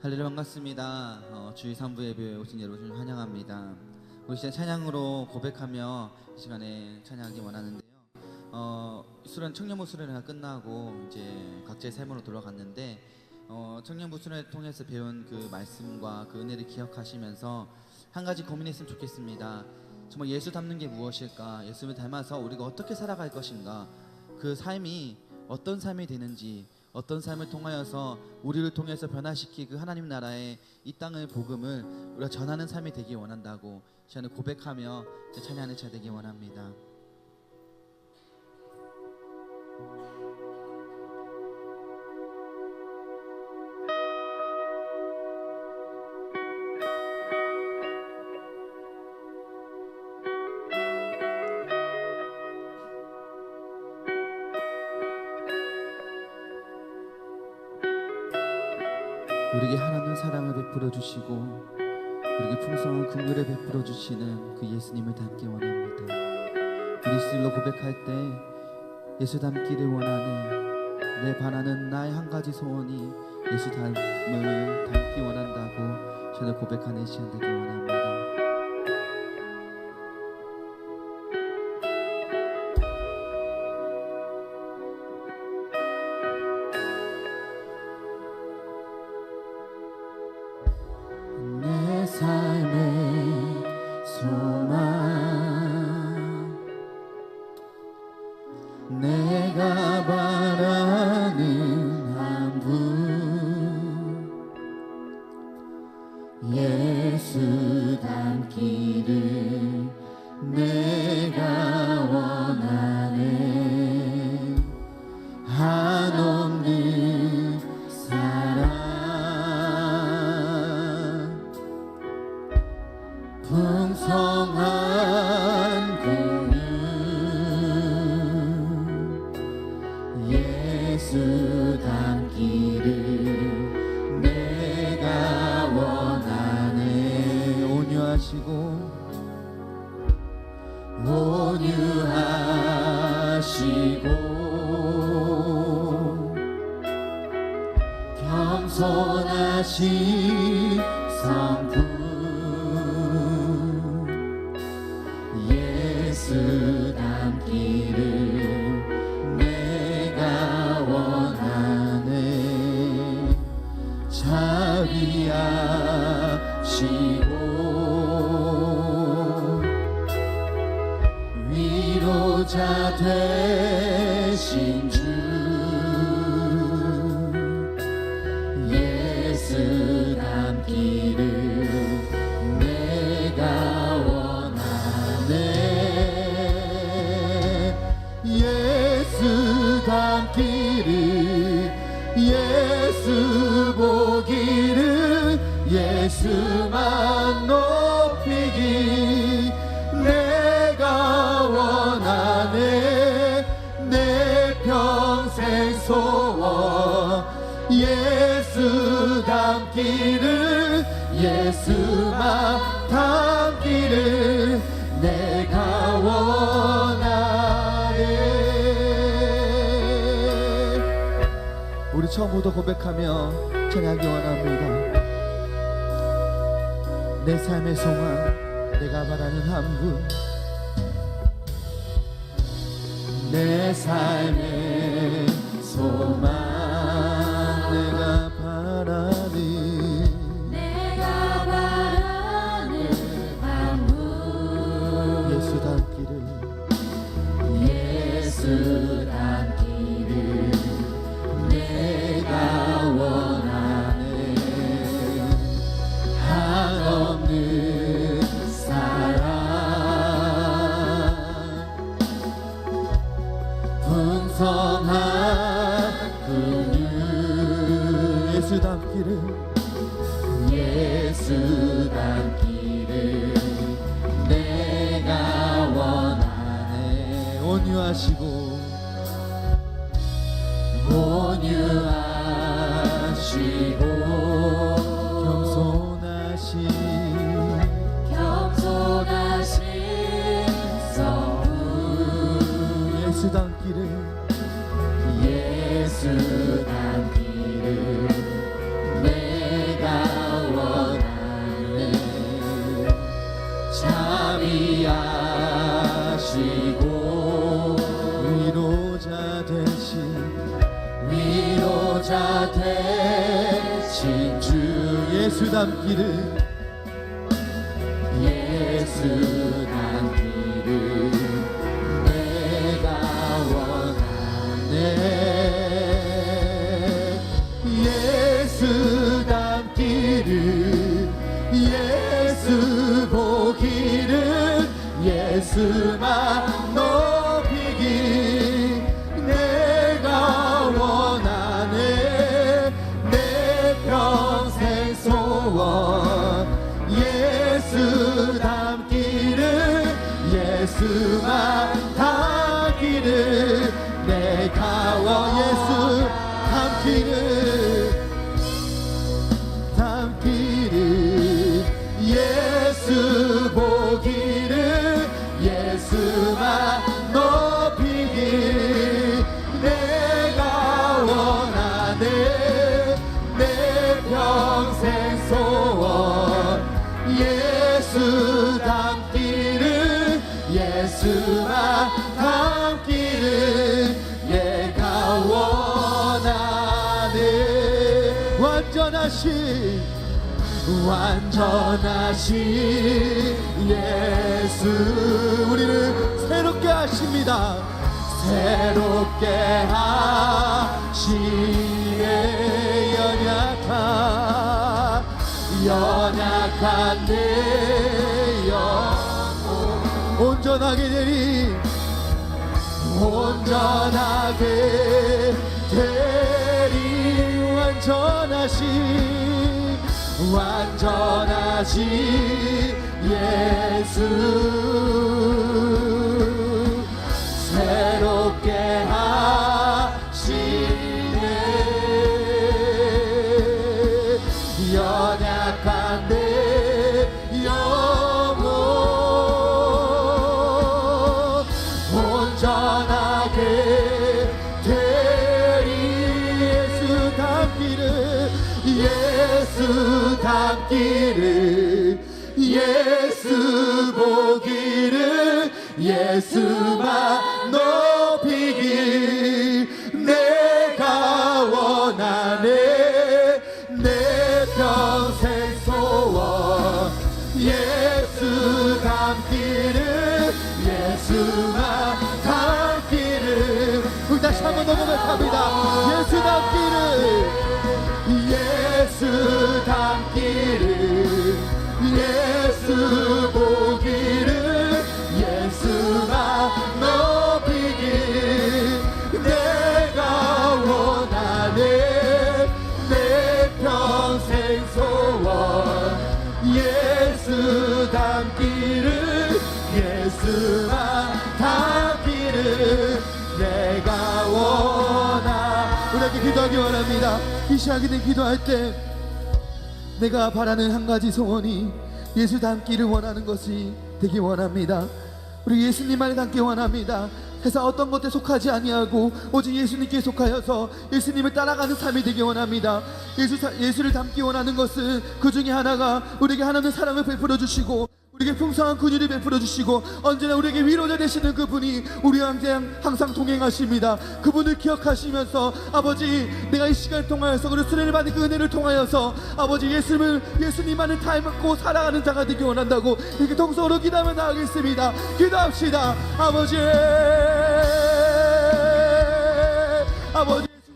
할렐루야 반갑습니다. 주일 3부 예배에 오신 여러분 환영합니다. 우리 시간 찬양으로 고백하며 이 시간에 찬양하기 원하는데요. 청년부 수련회가 끝나고 이제 각자의 삶으로 돌아갔는데 청년부 수련회 통해서 배운 그 말씀과 그 은혜를 기억하시면서 한 가지 고민했으면 좋겠습니다. 정말 예수 닮는 게 무엇일까? 예수를 닮아서 우리가 어떻게 살아갈 것인가? 그 삶이 어떤 삶이 되는지, 어떤 삶을 통하여서 우리를 통해서 변화시키고 하나님 나라의 이 땅의 복음을 우리가 전하는 삶이 되기 원한다고 저는 고백하며 찬양하는 자 되기 원합니다. 우리에게 하나님 사랑을 베풀어 주시고 우리에게 풍성한 긍휼을 베풀어 주시는 그 예수님을 닮기 원합니다. 우리 스스로 고백할 때 예수 닮기를 원하네. 내 바라는 나의 한 가지 소원이 예수 닮을 닮기 원한다고 저는 고백하는 시간 되기 원합니다. 삶의 소망 내가 바라는 한 분 예수 닮기를 내가 원하네. 한없는 사랑 풍성한 긍휼 예수 닮기를 내가 원하네. 온유하시고 겸손하신 성품 예수 닮기를 내가 원하네. 자비하시고 위로자 되신 주 예수 닮기를 내가 원하네. 예수 닮기를 예수 보기를 예수만 높이기 내가 원하네. 내 평생 소원 예수 닮기를 예수만 닮기를 내가 원하네. 우리 처음부터 고백하며 찬양하기 원합니다. 내 삶의 소망 내가 바라는 한 분 내 삶의 소망 내가 바라는 한 분 예수 닮기를 예수 닮기를 내가 원하네. 한없는 사랑 풍성한 긍휼 예수 닮기를 예수 닮기를 내가 원하네. 온유하시고 겸손하신 성품 예수 닮기를 예수 닮기를 내가 자비하시고 위로자 되신 주 예수 닮기를 내가 원하네. 예수 닮기를 예수 보기를 예수만 높이기 내가 원하네. 내 평생 소원 예수 닮기를 예수만 닮기를 내가 예수 닮기를 예수 보기를 예수만 높이기 내가 원하네. 내 평생 소원 예수 닮기를 예수만 닮기를 내가 원하네. 완전하신 예수 우리를 새롭게 하십니다. 새롭게 하시네. 연약한 내 영혼 온전하게 되리 완전하신 예수 새롭게 하시네. 연약한 내 영혼 온전하게 되리 예수 닮기를 예수 보기를 예수만 높이기 내가 원하네. 내 평생 소원 예수 닮기를 예수만 닮기를 우리 다시 한번 더 고백합니다. 예수 닮기를 예수 보기를 예수만 높이기 내가 원하네. 내 평생 소원 예수 닮기를 예수만 닮기를 내가 원하. 우리에게 기도하기 원합니다. 이 시간에 기도할 때 내가 바라는 한 가지 소원이 예수 닮기를 원하는 것이 되기 원합니다. 우리 예수님만을 닮기 원합니다. 세상 어떤 것에 속하지 아니하고 오직 예수님께 속하여서 예수님을 따라가는 삶이 되기 원합니다. 예수를 닮기 원하는 것은 그 중에 하나가 우리에게 하나님의 사랑을 베풀어 주시고 우리에게 풍성한 근육을 베풀어 주시고 언제나 우리에게 위로자 되시는 그분이 우리와 항상 동행하십니다. 그분을 기억하시면서 아버지 내가 이 시간을 통하여서 그리고 수련을 받은 그 은혜를 통하여서 아버지 예수님만을 닮고 살아가는 자가 되기 원한다고 이렇게 동성으로 기도하며 나가겠습니다. 기도합시다. 아버지 예수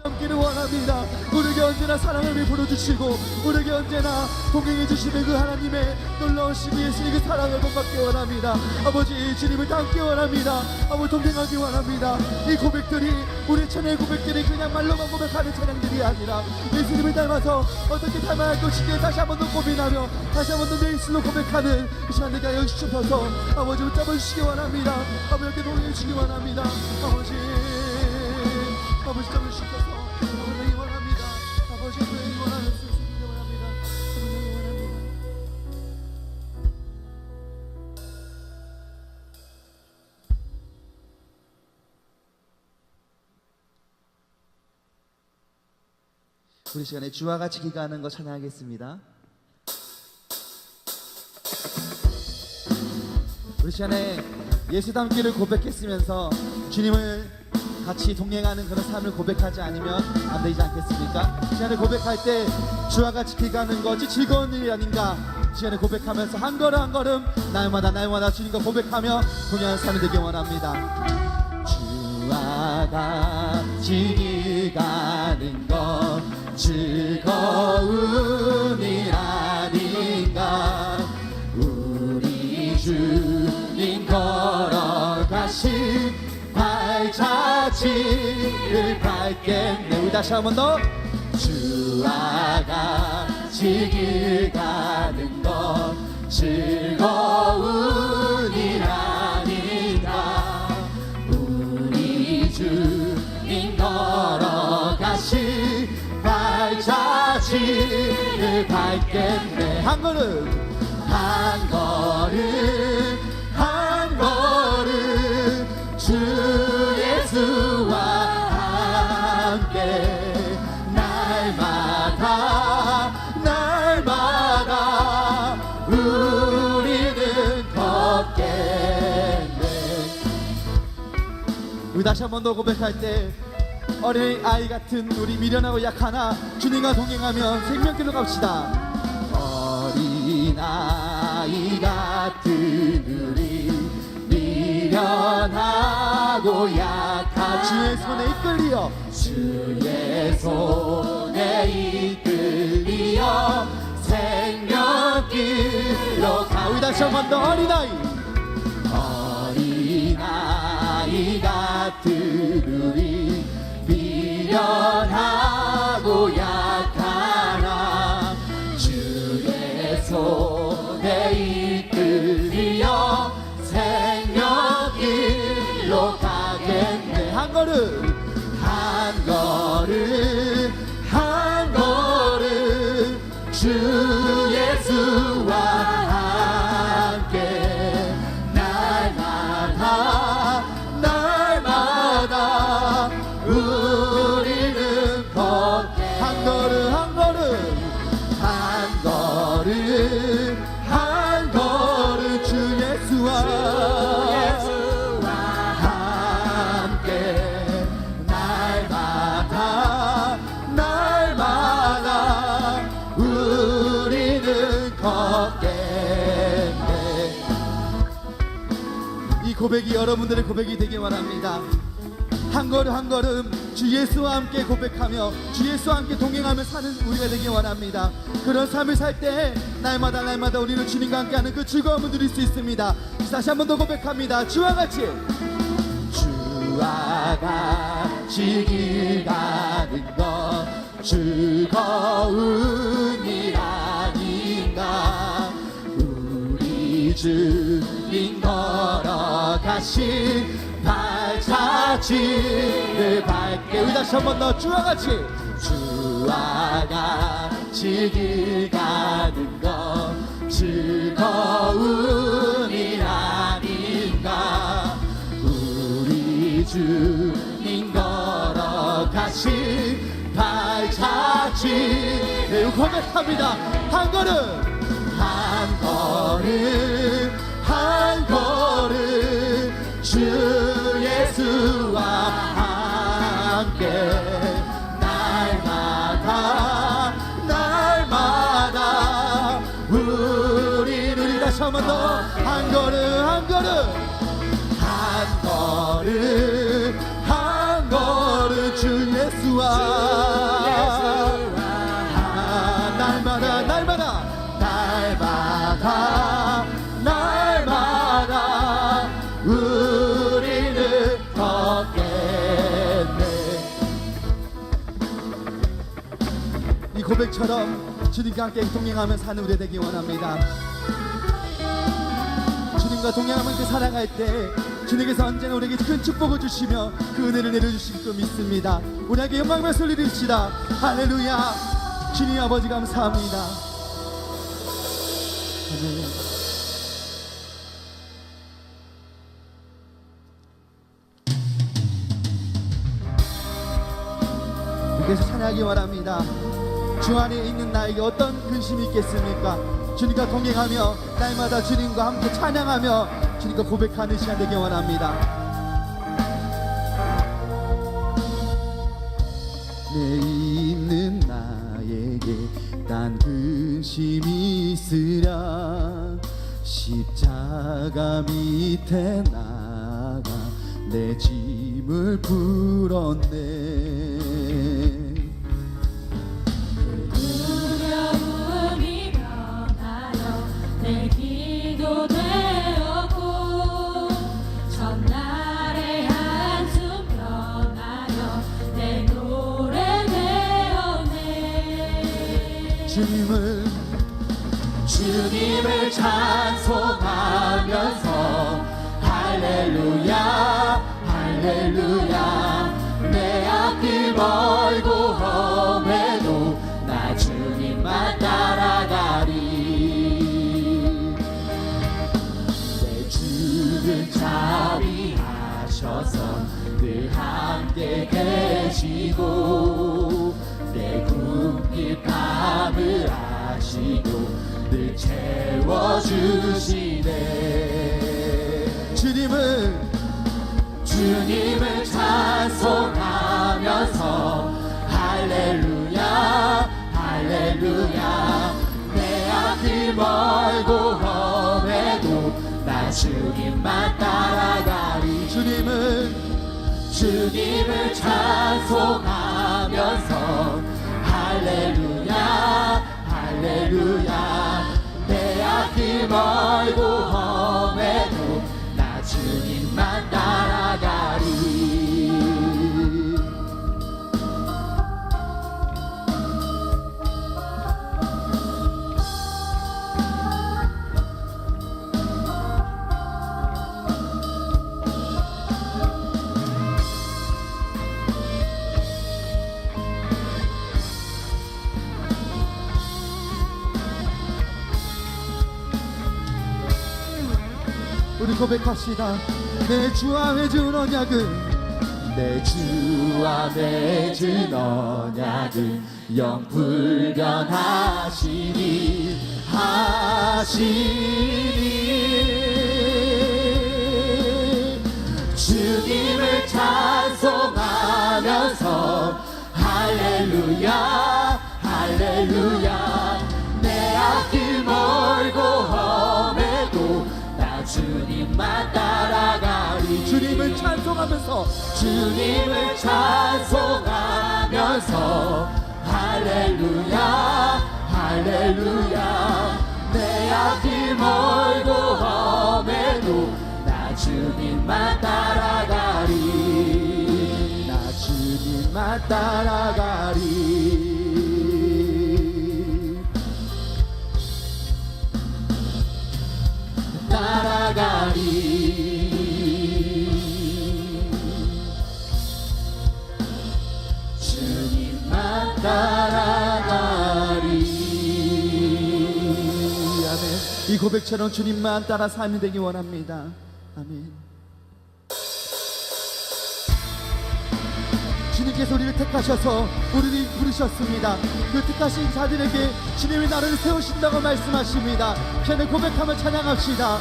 닮기를 원합니다. 우리에게 언제나 사랑을 베풀어 주시고 우리에게 언제나 동행해 주시는 그 하나님의 놀라우신 예수의 그 사랑을 본받기 원합니다. 아버지 주님을 닮기 원합니다. 아버지 동행하기 원합니다. 이 고백들이 우리 찬양의 고백들이 그냥 말로만 고백하는 찬양들이 아니라 예수님을 닮아서 어떻게 닮아야 할 것인지 다시 한 번 더 고민하며 다시 한 번 더 내 입술로 고백하는 이 시간 되게 하여 주셔서 아버지 붙잡아 주시기 원합니다. 아버지 이렇게 동행해 주시기 원합니다. 아버지 잡아 주셔서 동행이 원합니다. 아버지 동행이 원하는 수준이 원합니다. 동행이 원합니다. 우리 시간에 주와 같이 기가하는 거 찬양하겠습니다. 우리 시간에 예수 닮기를 고백했으면서 주님을 같이 동행하는 그런 삶을 고백하지 않으면 안 되지 않겠습니까? 시간에 고백할 때 주와 같이 길가는 것이 즐거운 일이 아닌가. 시간에 고백하면서 한 걸음 한 걸음 날마다 주님과 고백하며 동행하는 삶이 되길 원합니다. 주와 같이 길가는 것 즐거운 일 아닌가. 우리 주님 걸어가신 발자취를 밟겠네. 우리 다시 한 번 더. 주와 같이 길 가는 것 즐거운 일 아닌가. 우리 주님 걸어가신 발자취를 밟겠네. 한 걸음 한 걸음 한 걸음 주 예수와 함께 날마다 우리는 걷겠네. 우리 다시 한 번 더 고백할 때 어린 아이 같은 우리 미련하고 약하나 주님과 동행하며 생명길로 갑시다. 어린 아이 같은 우리 미련하고 약한 주의 손에 이끌리어 주의 손에 이끌리어 생명길로 가. 우리 다시 한 번 더. 어린아이 어린아이 같은 우리 미련하고 약하나 주의 손에 이끌리어 생명길로 가겠네. 한 걸음 한 걸음 한 걸음 주 예수와 함께 날마다 우리는 걷게. 한 걸음 한 걸음 한 걸음 한 걸음 주 예수와 함께 날마다 우리는 걷겠네. 이 고백이 여러분들의 고백이 되길 원합니다. 한 걸음 한 걸음 주 예수와 함께 고백하며 주 예수와 함께 동행하며 사는 우리가 되길 원합니다. 그런 삶을 살 때 날마다 우리는 주님과 함께하는 그 즐거움을 누릴 수 있습니다. 다시 한 번 더 고백합니다. 주와 같이 주와 같이 길 가는 것 즐거운 일 아닌가. 우리 주님 걸어가신 발자취를 밟게. 우리 다시 한 번 더. 주와 같이 주와 같이 길 가는 것 즐거운 일 아닌가. 우리 주님 걸어가신 발자취를 고백합니다. 한 걸음 한 걸음 한 걸음 주 예수와 함께 날마다 우리 다시 한 번 더. 한 걸음 한 걸음 한 걸음 한 걸음 주 예수와 날마다 우리는 걷겠네. 이 고백처럼 주님과 함께 동행하며 사는 우리 되기 원합니다. 주님과 동행하면서 살아갈 때 주님께서 언제나 우리에게 큰 축복을 주시며 그 은혜를 내려주실 줄 믿습니다. 우리에게 영광과 소리를 드립시다. 할렐루야. 주님 아버지 감사합니다. 아멘. 주께서 찬양하기 원합니다. 주 안에 있는 나에게 어떤 근심이 있겠습니까? 주님과 동행하며 날마다 주님과 함께 찬양하며 주님과 고백하는 시간 되기 원합니다. 내 있는 나에게 딴 근심이 있으랴 십자가 밑에 나가 내 짐을 풀었네. 두려움이 변하여 내 기도 되었고 전날의 한숨 변하여 내 노래 되었네. 주님을 찬송하면서 할렐루야 할렐루야 내 앞길 멀고 험해도 나 주님만 따라가리. 내 주는 자비하셔서 늘 함께 계시고 내 굶길 밤을 아시고 늘 채워주시네. 주님을 찬송하면서 할렐루야 할렐루야 내 앞길 멀고 험해도 나 주님만 따라가리. 주님을 찬송하면서 할렐루야 할렐루야 내 앞길 멀고 험해도 나 주님만 따라가리. 우리 고백합시다. 내 주와 맺은 언약은 내 주와 맺은 언약은 영 불변하시니 주님을 찬송하면서 할렐루야 할렐루야 내 앞길 멀고 험해도 나 주님만 따라가리. 주님을 찬송하면서 할렐루야 할렐루야 내 앞길 멀고 험해도 나 주님만 따라가리. 나 주님만 따라가리. 주님만 따라가리. 아멘. 이 고백처럼 주님만 따라 삶이 되기 원합니다. 아멘. 주님께서 우리를 택하셔서 우리를 부르셨습니다. 그 택하신 자들에게 주님이 나를 세우신다고 말씀하십니다. 편에 고백하며 찬양합시다.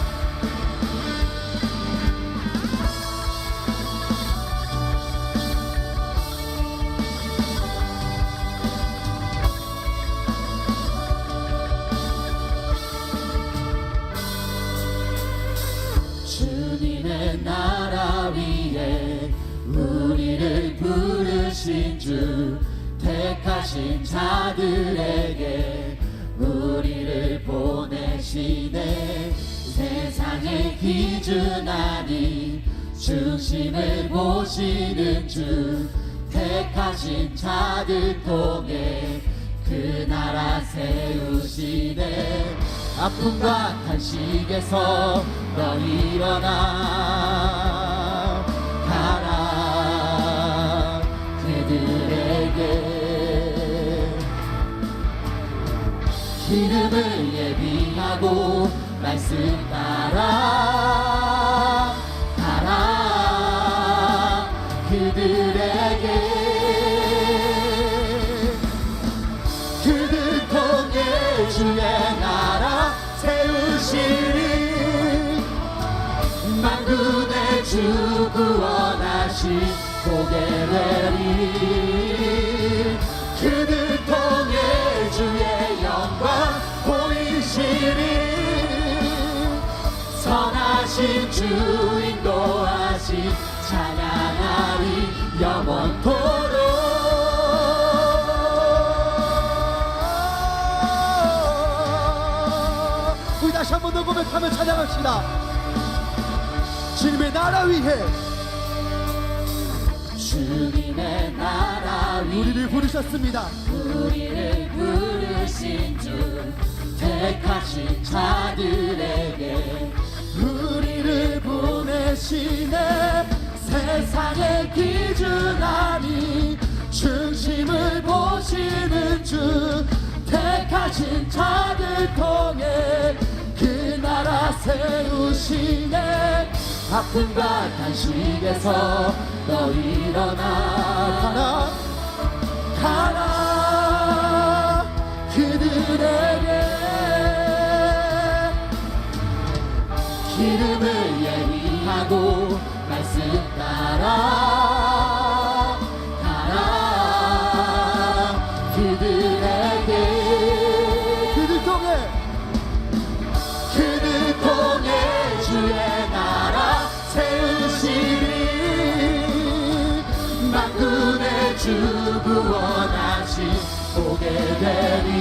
주님의 나라 위에 우리를 부르신 주 택하신 자들에게 우리를 보내시네. 세상의 기준 아닌 중심을 보시는 주 택하신 자들 통해 그 나라 세우시네. 아픔과 탄식에서 너 일어나 가라. 그들에게 기름을 예비하고 말씀 따라 가라. 그들에게 그들 통해 주의 나라 세우시리. 주 구원하신 보게 되리 그들 통해 주의 영광 보이시리 선하신 주 인도하신 찬양하리 영원토록 우리 다시 한 번 더 고백하며 찬양합시다. 주님의 나라 위해 주님의 나라 위에 우리를 부르셨습니다. 우리를 부르신 주 택하신 자들에게 우리를 보내시네 세상의 기준 아니 중심을 보시는 주 택하신 자들 통해 그 나라 세우시네 아픔과 단식에서 너 일어나 가라 가라 그들에게 기름을 예비하고 말씀 따라 가라 그들에게 그들 통해 주의 나라 세우시리 만군의 주 구원하신 보게 되리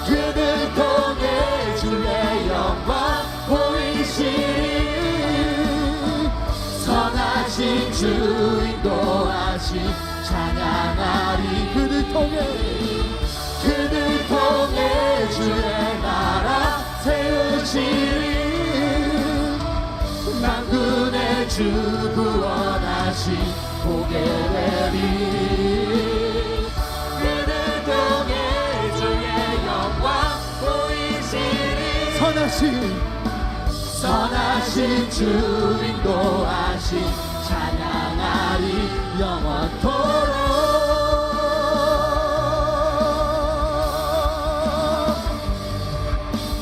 그들 통해 주의 영광 보이시리 선하신 주 인도하신 찬양하리 그들 통해 주의 나라 세우시리 만군의 주 구원하신 보게 되리 그들 통해 주의 영광 보이시리 선하신 주 인도하신 찬양하리 영원토록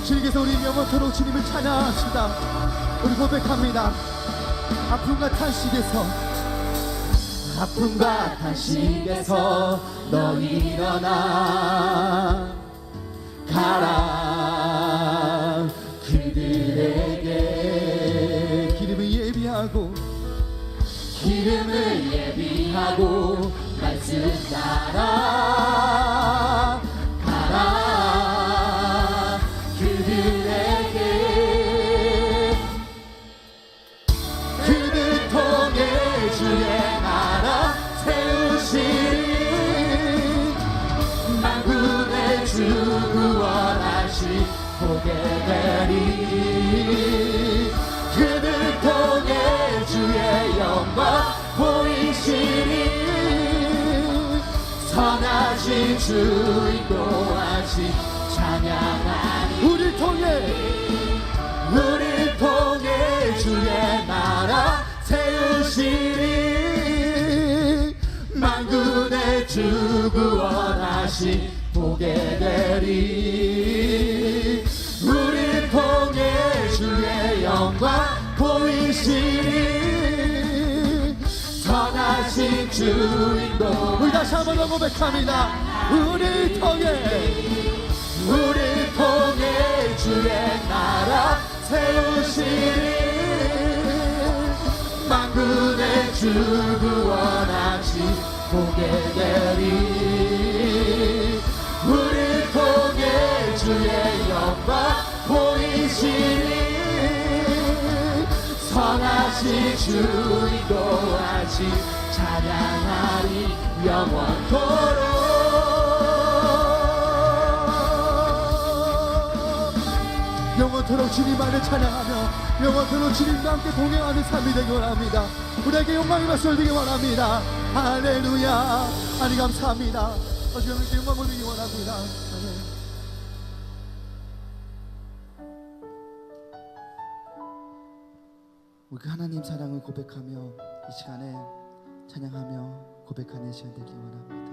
주님께서 우리 영원토록 주님을 찬양합시다. 우리 고백합니다. 아픔과 탄식에서 너 일어나 가라 그들에게 기름을 예비하고 말씀 따라 가라 그들에게 그들 통해 주의 나라 세우시리 만군의 주 구원하신 보게 되리 그들 통해 주의 영광 보이시리 선하신 주 인도하신 찬양하리 우리를 통해 주의 나라 세우시리 만군의 주 구원하신 보게 되리 우리를 통해 주의 영광 보이시리 선하신 주 인도 우리 다시 한 번 더 고백합니다. 우리를 통해 주의 나라 세우시리 만군의 주 구원하신 보게 되리 우리를 통해 주의 영광 보이시리 선하신 주 인도하신 찬양하리 영원토록 영원토록 주님만을 찬양하며 영원토록 주님과 함께 동행하는 삶이 되기 원합니다. 우리에게 영광의 말씀을 드리기 원합니다. 할렐루야. 하나님 감사합니다. 주님께 영광을 드리기 원합니다. 아멘. 우리 그 하나님 사랑을 고백하며 이 시간에 찬양하며 고백하는 시간 되기 원합니다.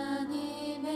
하나님의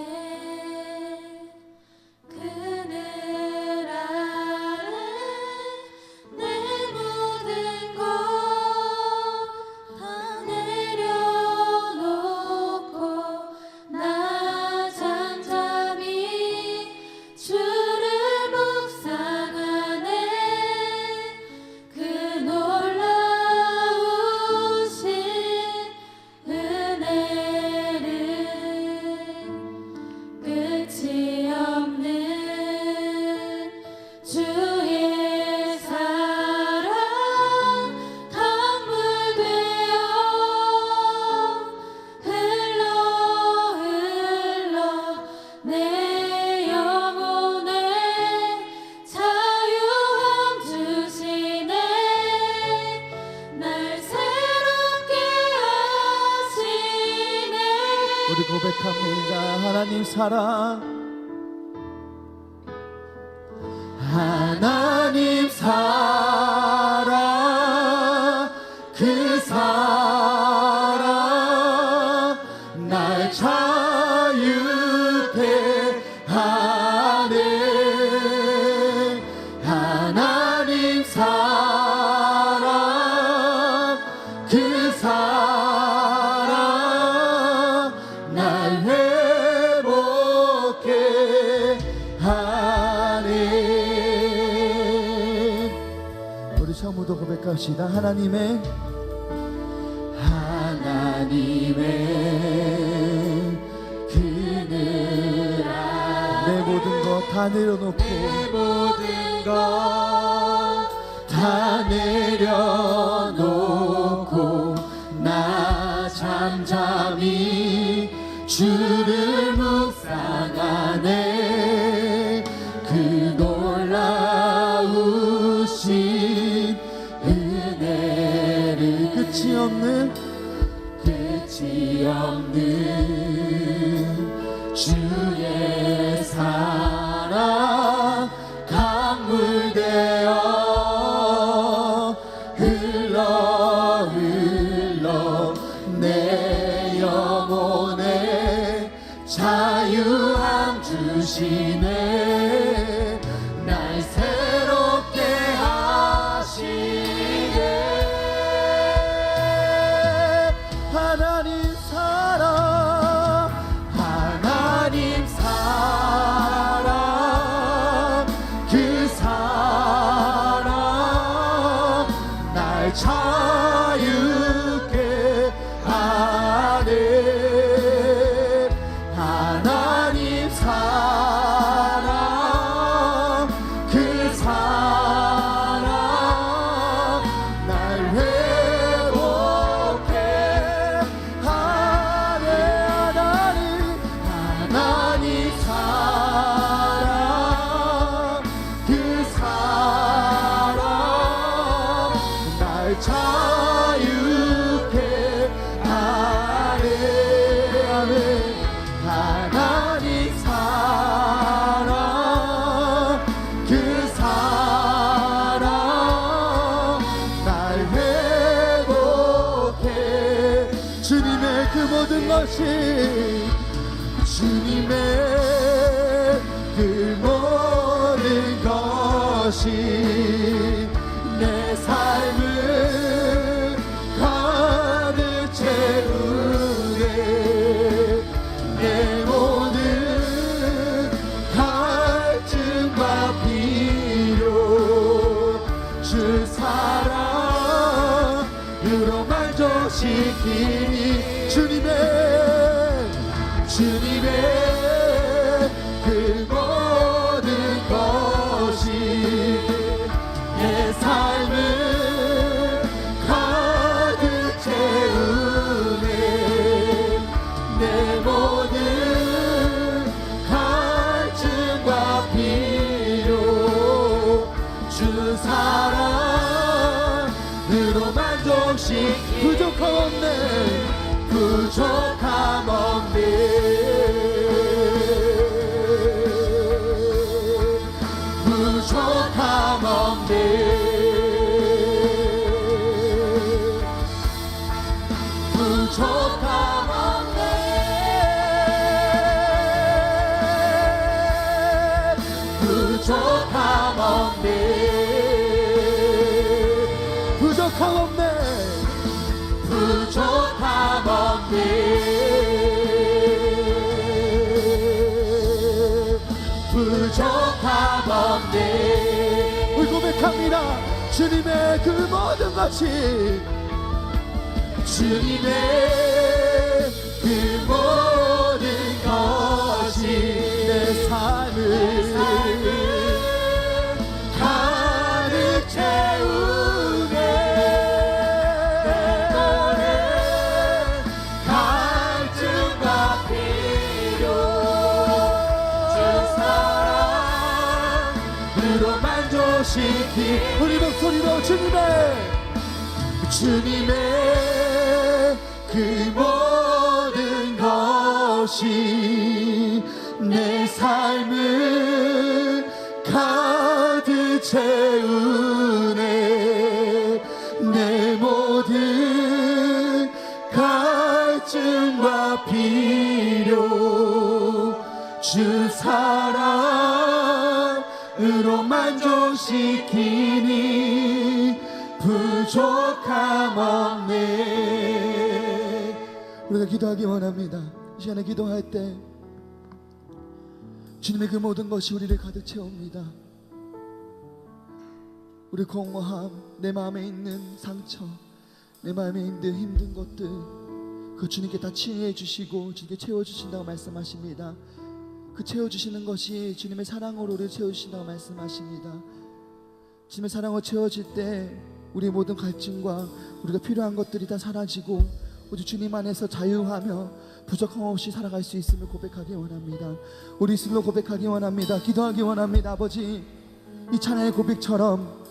우리 고백합니다. 하나님 사랑, 하나님 사랑, 그 사랑 날 자유케 하네. 하나님 사랑, 그 사랑 날 회복케 하네. 우리 처음부터 고백합시다. 하나님의 그늘 내 모든 것 다 내려놓고 다 내려놓고 나 잠잠히 주를 묵상하네. 그 놀라우신 은혜를 끝이 없는 주의 사랑 강물되어 흘러 내 영혼에 자유함 주시네. 날 새롭게 하시네. 하나님 사랑, 하나님 사랑, 그 사랑 날 자유케 하네. 하나님 사랑, 그 사랑 날 회복해 하네. 하나님 사랑, 그 사랑 날 자유케 하네. 하나님 사랑, 그 사랑 날 회복해. 주님의 그 모든 것이, 주님의 그 모든 것이 내 삶을 가득 채우네. 내 모든 갈증과 필요 주 사랑으로 만족시키니. 주님의 그 모든 것이 내 삶을 가득 채우네. 내 모든 갈증과 필요 주 사랑으로 만족시키. 부족함 없네. 부족함 없네. 부족함 없네. 부족함 없네. 부족함 없네. 부족함 없네. 부족함 없네. 우리 고백합니다. 주님의 그 모든 것이, 주님의 그 모든 것이 내 삶을 가득 채우네. 내 노래 갈증과 필요 주 사랑으로 만족시키. 우리 목소리로 주님의 그 모든 것 것이 내 삶을 가득 채우네. 내 모든 갈증과 필요 주 사랑으로 만족시키니 부족함 없네. 우리가 기도하기 원합니다. 이 시간에 기도할 때 주님의 그 모든 것이 우리를 가득 채웁니다. 우리 공허함, 내 마음에 있는 상처, 내 마음에 있는 힘든 것들, 그 주님께 다 치유해 주시고 주님께 채워주신다고 말씀하십니다. 그 채워주시는 것이 주님의 사랑으로 우리를 채워주신다고 말씀하십니다. 주님의 사랑으로 채워질 때 우리의 모든 갈증과 우리가 필요한 것들이 다 사라지고 오직 주님 안에서 자유하며 부족함 없이 살아갈 수 있음을 고백하기 원합니다. 우리 입술로 고백하기 원합니다. 기도하기 원합니다. 아버지, 이 찬양의 고백처럼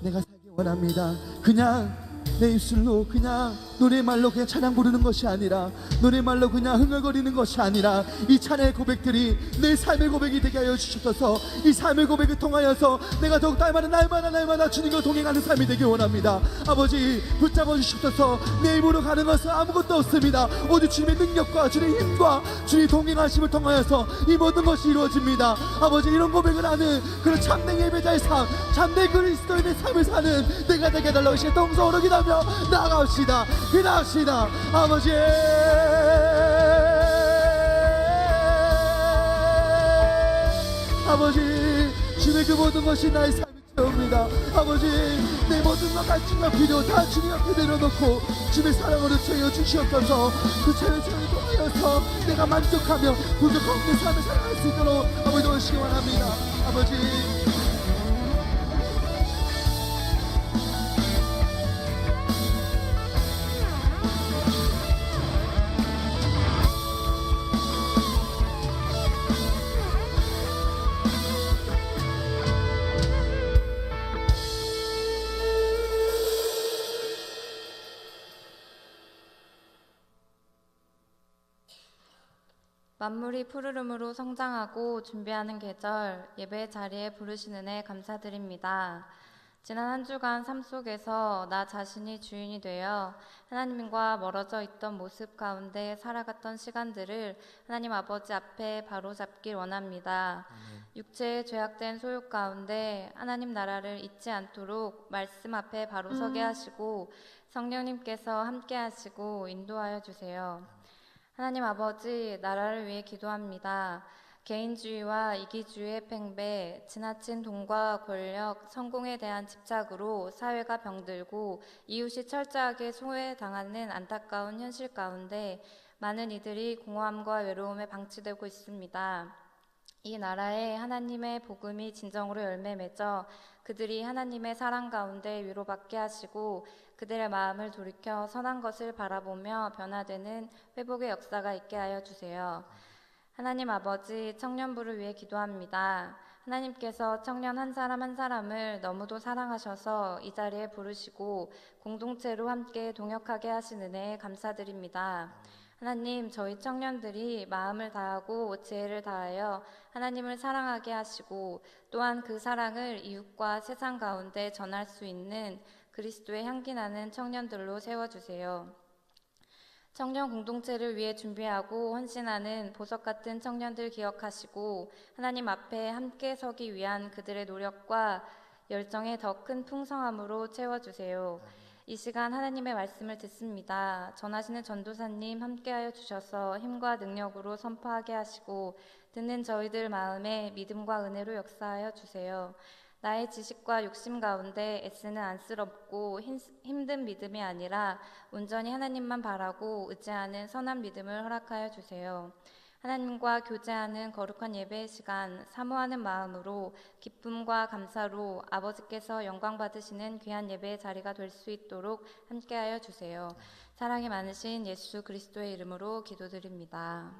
내가 살기 원합니다. 그냥 내 입술로 그냥 노래말로 그냥 찬양 부르는 것이 아니라, 노래말로 그냥 흥얼거리는 것이 아니라, 이 찬양의 고백들이 내 삶의 고백이 되게 하여 주셔서 이 삶의 고백을 통하여서 내가 더욱 날마다 주님과 동행하는 삶이 되기 원합니다. 아버지, 붙잡아 주셔서 내 힘으로 가는 것은 아무것도 없습니다. 오직 주님의 능력과 주님의 힘과 주님의 동행하심을 통하여서 이 모든 것이 이루어집니다. 아버지, 이런 고백을 하는 그런 참된 예배자의 삶, 참된 그리스도인의 삶을 사는 내가 되게 해달라고 이제 동서로 기도하며 나아갑시다. 기도합시다. 아버지, 아버지, 주님의 그 모든 것이 나의 삶을 채웁니다. 아버지, 내 모든 것 갈증과 필요 다 주님 앞에 내려놓고 주님의 사랑으로 채워주시옵소서. 그 채움을 통하여서 내가 만족하며 부족함 없는 삶을 살아갈 수 있도록 아버지 도와주시기 원합니다. 아버지, 만물이 푸르름으로 성장하고 준비하는 계절, 예배 자리에 부르시는 애 감사드립니다. 지난 한 주간 삶 속에서 나 자신이 주인이 되어 하나님과 멀어져 있던 모습 가운데 살아갔던 시간들을 하나님 아버지 앞에 바로잡길 원합니다. 육체의 죄악된 소욕 가운데 하나님 나라를 잊지 않도록 말씀 앞에 바로 서게 하시고 성령님께서 함께 하시고 인도하여 주세요. 하나님 아버지, 나라를 위해 기도합니다. 개인주의와 이기주의의 팽배, 지나친 돈과 권력, 성공에 대한 집착으로 사회가 병들고 이웃이 철저하게 소외당하는 안타까운 현실 가운데 많은 이들이 공허함과 외로움에 방치되고 있습니다. 이 나라에 하나님의 복음이 진정으로 열매 맺어 그들이 하나님의 사랑 가운데 위로받게 하시고 그들의 마음을 돌이켜 선한 것을 바라보며 변화되는 회복의 역사가 있게 하여 주세요. 하나님 아버지, 청년부를 위해 기도합니다. 하나님께서 청년 한 사람 한 사람을 너무도 사랑하셔서 이 자리에 부르시고 공동체로 함께 동역하게 하시는 은혜에 감사드립니다. 하나님, 저희 청년들이 마음을 다하고 지혜를 다하여 하나님을 사랑하게 하시고 또한 그 사랑을 이웃과 세상 가운데 전할 수 있는 그리스도의 향기 나는 청년들로 세워주세요. 청년 공동체를 위해 준비하고 헌신하는 보석 같은 청년들 기억하시고 하나님 앞에 함께 서기 위한 그들의 노력과 열정에 더 큰 풍성함으로 채워주세요. 이 시간 하나님의 말씀을 듣습니다. 전하시는 전도사님 함께하여 주셔서 힘과 능력으로 선포하게 하시고 듣는 저희들 마음에 믿음과 은혜로 역사하여 주세요. 나의 지식과 욕심 가운데 애쓰는 안쓰럽고 힘든 믿음이 아니라 온전히 하나님만 바라고 의지하는 선한 믿음을 허락하여 주세요. 하나님과 교제하는 거룩한 예배의 시간, 사모하는 마음으로 기쁨과 감사로 아버지께서 영광 받으시는 귀한 예배의 자리가 될 수 있도록 함께하여 주세요. 사랑이 많으신 예수 그리스도의 이름으로 기도드립니다.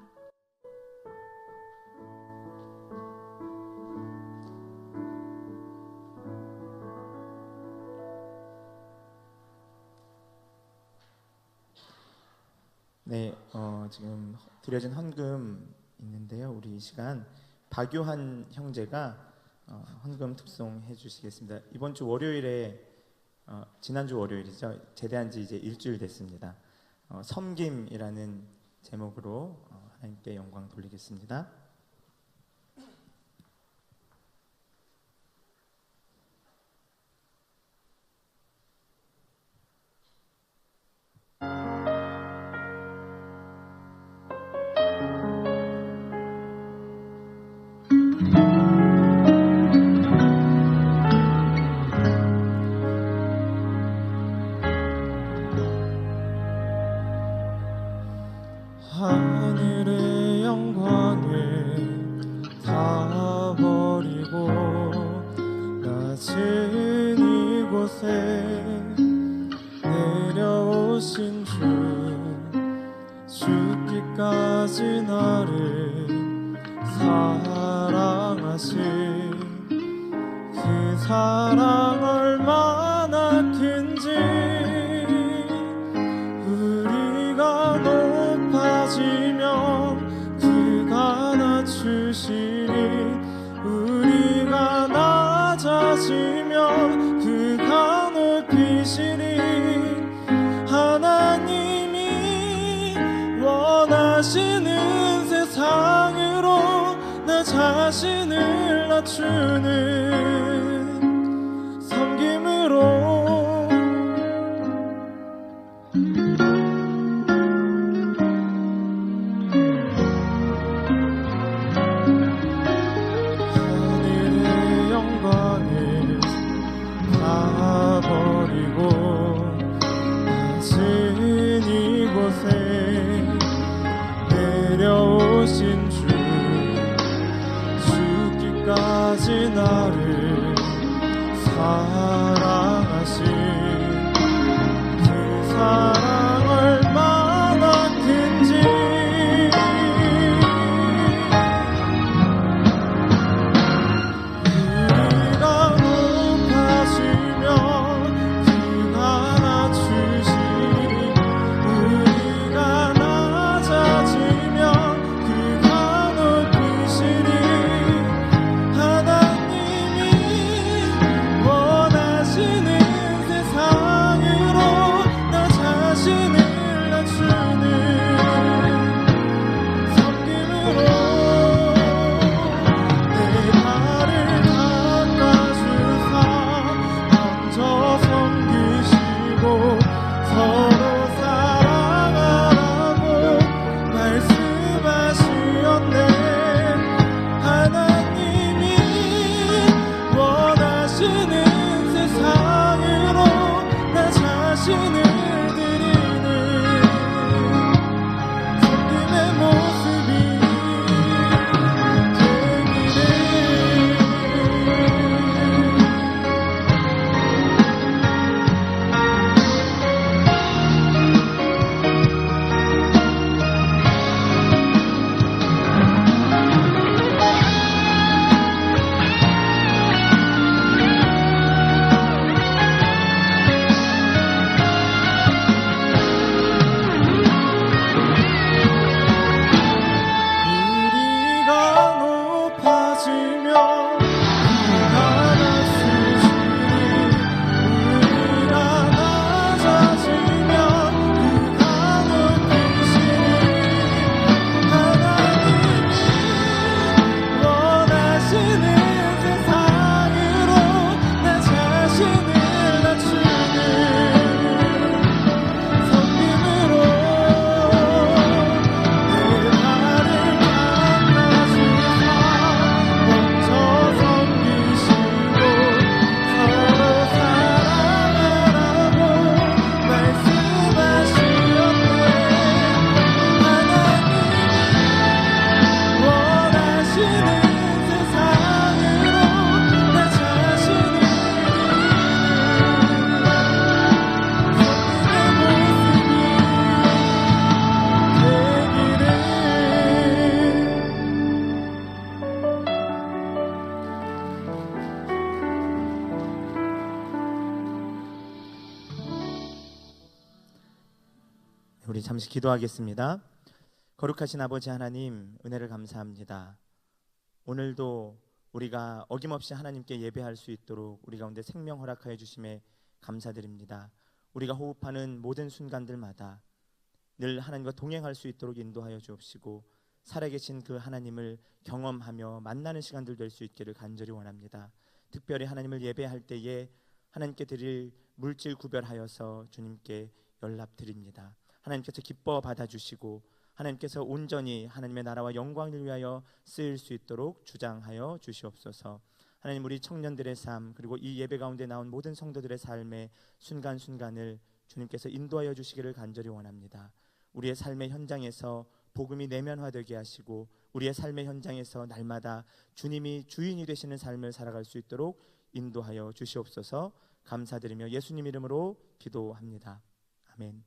네, 지금 드려진 헌금 있는데요. 우리 이 시간 박요한 형제가 헌금 특송해 주시겠습니다. 이번 주 월요일에 지난주 월요일이죠. 제대한 지 이제 일주일 됐습니다. 섬김이라는 제목으로 하나님께 영광 돌리겠습니다. 하늘의 영광을 다 버리고 낮은 이곳에 내려오신 주, 죽기까지 나를 사랑하신 그 사랑 얼마나 큰지 우리가 높아지면 그가 낮추시리, 우리가 낮아지면 그가 높이시리. 하나님이 원하시는 세상으로 나 자신을 낮추는 섬김으로 하늘의 영광을 다 버리고 낮은 이곳에 내려오신 주, 죽기까지 나를 사랑하신 그 사랑 얼마나 큰지 우리가 높아지면 그가 낮추시니, 우리가 낮아지면 그가 높이시니. 하나님이 원하시는 세상으로 나 자신을 잠시 기도하겠습니다. 거룩하신 아버지 하나님, 은혜를 감사합니다. 오늘도 우리가 어김없이 하나님께 예배할 수 있도록 우리 가운데 생명 허락하여 주심에 감사드립니다. 우리가 호흡하는 모든 순간들마다 늘 하나님과 동행할 수 있도록 인도하여 주옵시고, 살아계신 그 하나님을 경험하며 만나는 시간들 될 수 있기를 간절히 원합니다. 특별히 하나님을 예배할 때에 하나님께 드릴 물질 구별하여서 주님께 연락드립니다. 하나님께서 기뻐 받아주시고 하나님께서 온전히 하나님의 나라와 영광을 위하여 쓰일 수 있도록 주장하여 주시옵소서. 하나님, 우리 청년들의 삶, 그리고 이 예배 가운데 나온 모든 성도들의 삶의 순간순간을 주님께서 인도하여 주시기를 간절히 원합니다. 우리의 삶의 현장에서 복음이 내면화되게 하시고 우리의 삶의 현장에서 날마다 주님이 주인이 되시는 삶을 살아갈 수 있도록 인도하여 주시옵소서. 감사드리며 예수님 이름으로 기도합니다. 아멘.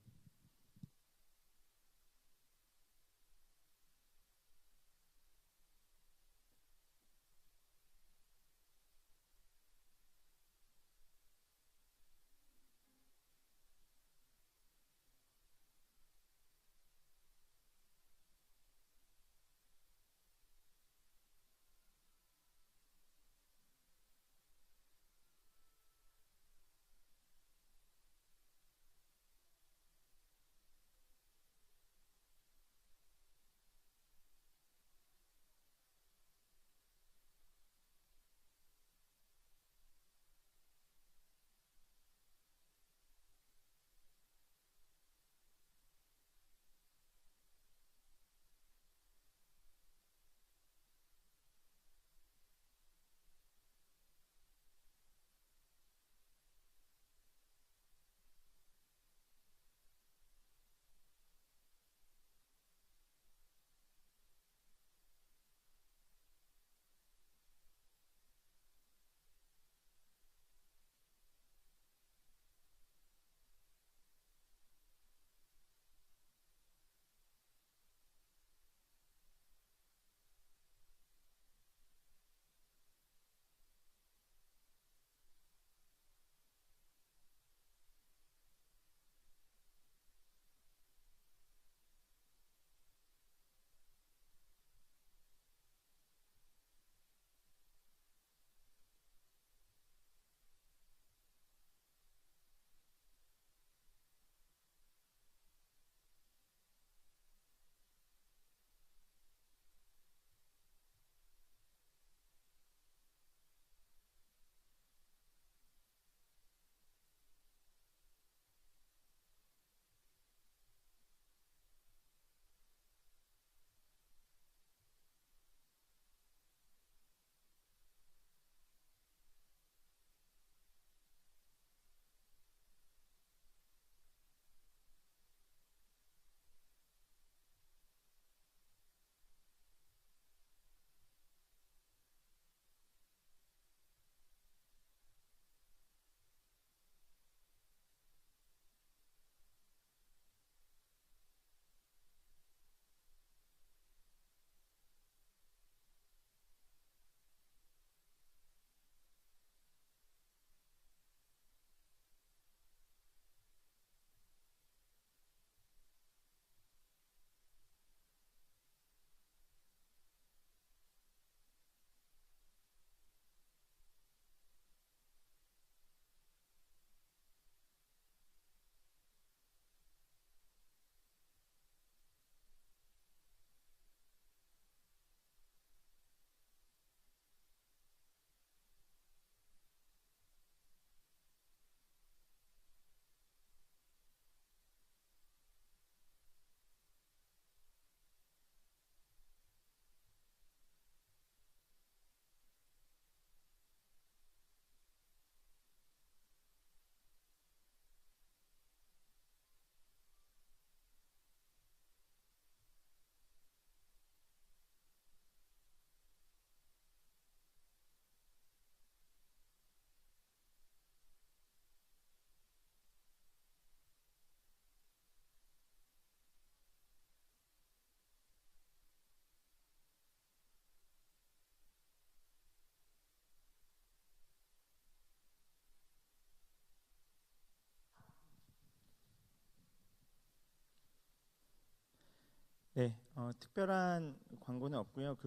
네, 특별한 광고는 없고요.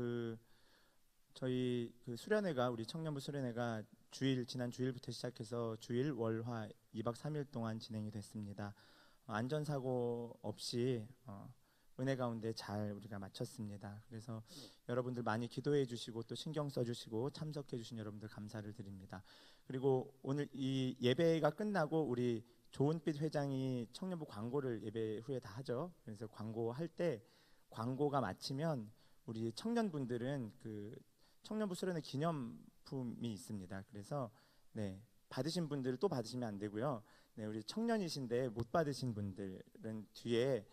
저희 수련회가 우리 청년부 수련회가 지난 주일부터 시작해서 주일, 월, 화 2박 3일 동안 진행이 됐습니다. 안전사고 없이 은혜 가운데 잘 우리가 마쳤습니다. 그래서 여러분들 많이 기도해 주시고 또 신경 써 주시고 참석해 주신 여러분들 감사를 드립니다. 그리고 오늘 이 예배가 끝나고 우리 조은빛 회장이 청년부 광고를 예배 후에 다 하죠. 그래서 광고할 때 광고가 마치면 우리 청년분들은 청년부 수련회 기념품이 있습니다. 그래서 네, 받으신 분들은 또 받으시면 안 되고요. 네, 우리 청년이신데 못 받으신 분들은 뒤에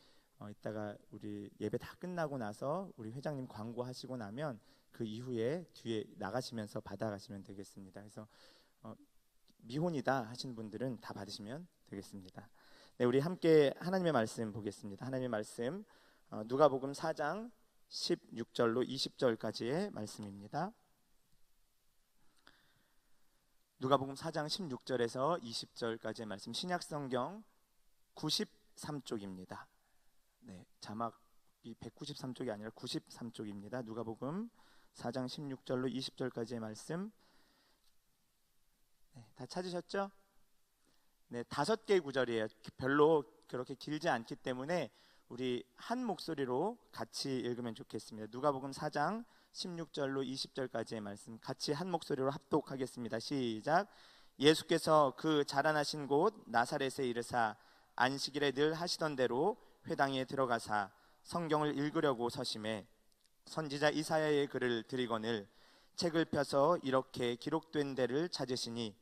이따가 우리 예배 다 끝나고 나서 우리 회장님 광고하시고 나면 그 이후에 뒤에 나가시면서 받아가시면 되겠습니다. 그래서 미혼이다 하신 분들은 다 받으시면 되겠습니다. 네, 우리 함께 하나님의 말씀 보겠습니다. 하나님의 말씀 누가복음 4장 16절로 20절까지의 말씀입니다. 누가복음 4장 16절에서 20절까지의 말씀, 신약성경 93쪽입니다. 네, 자막이 193쪽이 아니라 93쪽입니다. 누가복음 4장 16절로 20절까지의 말씀. 네, 다 찾으셨죠? 네, 5개의 구절이에요. 별로 그렇게 길지 않기 때문에 우리 한 목소리로 같이 읽으면 좋겠습니다. 누가복음 4장 16절로 20절까지의 말씀 같이 한 목소리로 합독하겠습니다. 시작. 예수께서 그 자라나신 곳 나사렛에 이르사 안식일에 늘 하시던 대로 회당에 들어가사 성경을 읽으려고 서심해 선지자 이사야의 글을 들이거늘 책을 펴서 이렇게 기록된 데를 찾으시니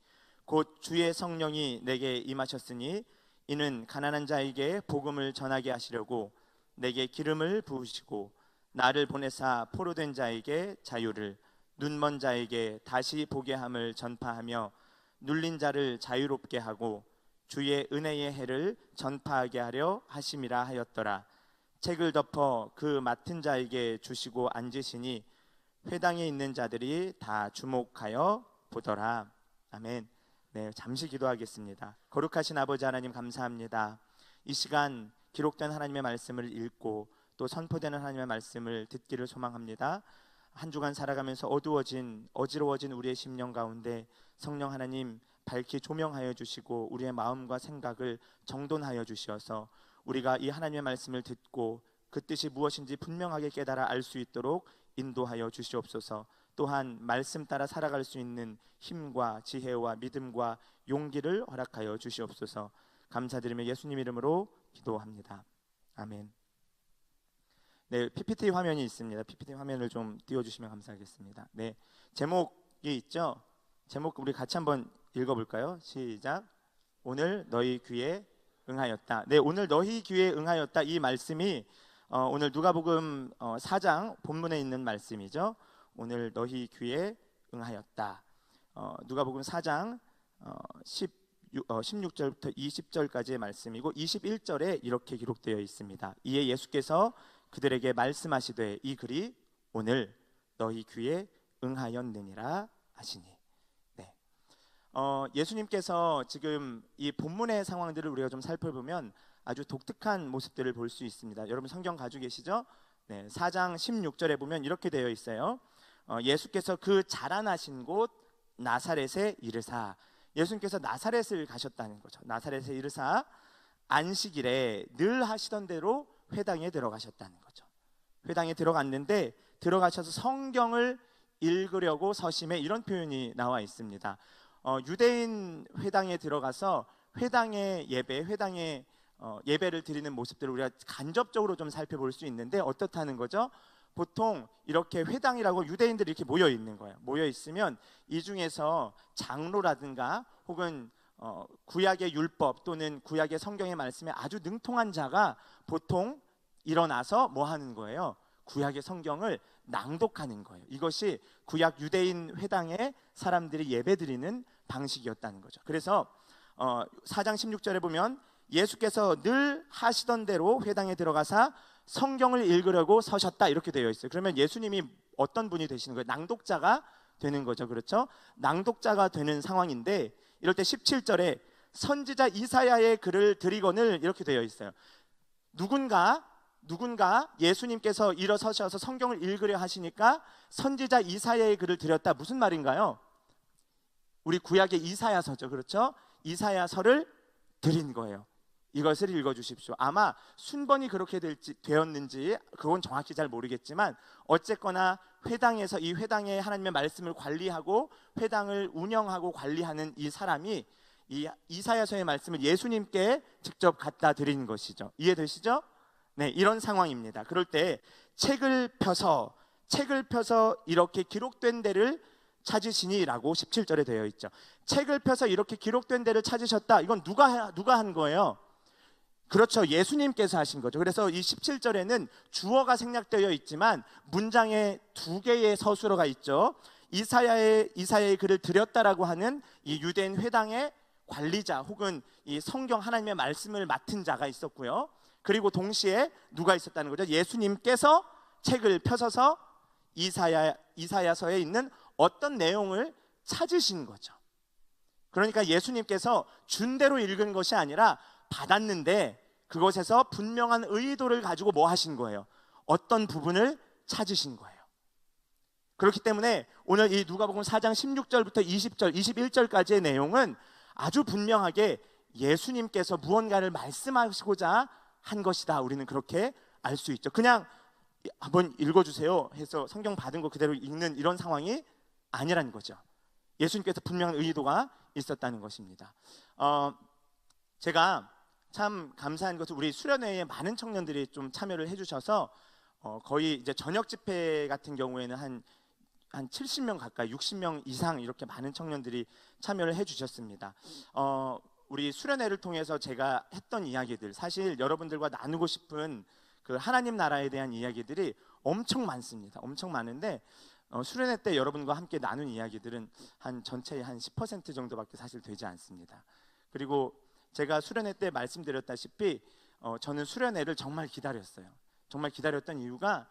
곧 주의 성령이 내게 임하셨으니 이는 가난한 자에게 복음을 전하게 하시려고 내게 기름을 부으시고 나를 보내사 포로된 자에게 자유를, 눈먼 자에게 다시 보게 함을 전파하며 눌린 자를 자유롭게 하고 주의 은혜의 해를 전파하게 하려 하심이라 하였더라. 책을 덮어 그 맡은 자에게 주시고 앉으시니 회당에 있는 자들이 다 주목하여 보더라. 아멘. 네, 잠시 기도하겠습니다. 거룩하신 아버지 하나님 감사합니다. 이 시간 기록된 하나님의 말씀을 읽고 또 선포되는 하나님의 말씀을 듣기를 소망합니다. 한 주간 살아가면서 어지러워진 우리의 심령 가운데 성령 하나님 밝히 조명하여 주시고 우리의 마음과 생각을 정돈하여 주시어서 우리가 이 하나님의 말씀을 듣고 그 뜻이 무엇인지 분명하게 깨달아 알 수 있도록 인도하여 주시옵소서. 또한 말씀 따라 살아갈 수 있는 힘과 지혜와 믿음과 용기를 허락하여 주시옵소서. 감사드리며 예수님 이름으로 기도합니다. 아멘. 네, PPT 화면이 있습니다. PPT 화면을 좀 띄워주시면 감사하겠습니다. 네, 제목이 있죠. 제목 우리 같이 한번 읽어볼까요? 시작. 오늘 너희 귀에 응하였다. 네, 오늘 너희 귀에 응하였다. 이 말씀이 오늘 누가복음 4장 본문에 있는 말씀이죠. 오늘 너희 귀에 응하였다. 누가복음 4장 16절부터 20절까지의 말씀이고 21절에 이렇게 기록되어 있습니다. 이에 예수께서 그들에게 말씀하시되 이 글이 오늘 너희 귀에 응하였느니라 하시니. 네. 예수님께서 지금 이 본문의 상황들을 우리가 좀 살펴보면 아주 독특한 모습들을 볼 수 있습니다. 여러분 성경 가지고 계시죠? 네, 4장 16절에 보면 이렇게 되어 있어요. 예수께서 그 자라나신 곳 나사렛에 이르사, 예수님께서 나사렛을 가셨다는 거죠. 나사렛에 이르사 안식일에 늘 하시던 대로 회당에 들어가셨다는 거죠. 회당에 들어갔는데 들어가셔서 성경을 읽으려고 서심해, 이런 표현이 나와 있습니다. 유대인 회당에 들어가서 회당의 예배를 드리는 모습들을 우리가 간접적으로 좀 살펴볼 수 있는데 어떻다는 거죠? 보통 이렇게 회당이라고 유대인들이 이렇게 모여 있는 거예요. 모여 있으면 이 중에서 장로라든가 혹은 구약의 율법 또는 구약의 성경의 말씀에 아주 능통한 자가 보통 일어나서 뭐 하는 거예요? 구약의 성경을 낭독하는 거예요. 이것이 구약 유대인 회당의 사람들이 예배드리는 방식이었다는 거죠. 그래서 4장 16절에 보면 예수께서 늘 하시던 대로 회당에 들어가사 성경을 읽으려고 서셨다, 이렇게 되어 있어요. 그러면 예수님이 어떤 분이 되시는 거예요? 낭독자가 되는 거죠. 그렇죠? 낭독자가 되는 상황인데 이럴 때 17절에 선지자 이사야의 글을 들이거늘 이렇게 되어 있어요. 누군가 누군가 예수님께서 일어서셔서 성경을 읽으려 하시니까 선지자 이사야의 글을 드렸다. 무슨 말인가요? 우리 구약의 이사야서죠. 그렇죠? 이사야서를 드린 거예요. 이것을 읽어주십시오. 아마 순번이 그렇게 되었는지 그건 정확히 잘 모르겠지만 어쨌거나 회당에서 이 회당의 하나님의 말씀을 관리하고 회당을 운영하고 관리하는 이 사람이 이 이사야서의 말씀을 예수님께 직접 갖다 드린 것이죠. 이해되시죠? 네, 이런 상황입니다. 그럴 때 책을 펴서 이렇게 기록된 데를 찾으시니라고 17절에 되어 있죠. 책을 펴서 이렇게 기록된 데를 찾으셨다. 이건 누가 한 거예요? 그렇죠. 예수님께서 하신 거죠. 그래서 이 17절에는 주어가 생략되어 있지만 문장에 두 개의 서술어가 있죠. 이사야의 글을 드렸다라고 하는 이 유대인 회당의 관리자 혹은 이 성경 하나님의 말씀을 맡은 자가 있었고요. 그리고 동시에 누가 있었다는 거죠? 예수님께서 책을 펴서서 이사야서에 있는 어떤 내용을 찾으신 거죠. 그러니까 예수님께서 준 대로 읽은 것이 아니라 받았는데 그것에서 분명한 의도를 가지고 뭐 하신 거예요? 어떤 부분을 찾으신 거예요. 그렇기 때문에 오늘 이 누가복음 4장 16절부터 20절, 21절까지의 내용은 아주 분명하게 예수님께서 무언가를 말씀하시고자 한 것이다. 우리는 그렇게 알 수 있죠. 그냥 한번 읽어주세요 해서 성경 받은 거 그대로 읽는 이런 상황이 아니라는 거죠. 예수님께서 분명한 의도가 있었다는 것입니다. 제가 참 감사한 것은 우리 수련회에 많은 청년들이 좀 참여를 해주셔서 거의 이제 저녁 집회 같은 경우에는 한 70명 가까이 60명 이상 이렇게 많은 청년들이 참여를 해주셨습니다. 우리 수련회를 통해서 제가 했던 이야기들, 사실 여러분들과 나누고 싶은 그 하나님 나라에 대한 이야기들이 엄청 많습니다. 엄청 많은데 수련회 때 여러분과 함께 나눈 이야기들은 한 전체의 한 10% 정도밖에 사실 되지 않습니다. 그리고 제가 수련회 때 말씀드렸다시피 저는 수련회를 정말 기다렸어요. 정말 기다렸던 이유가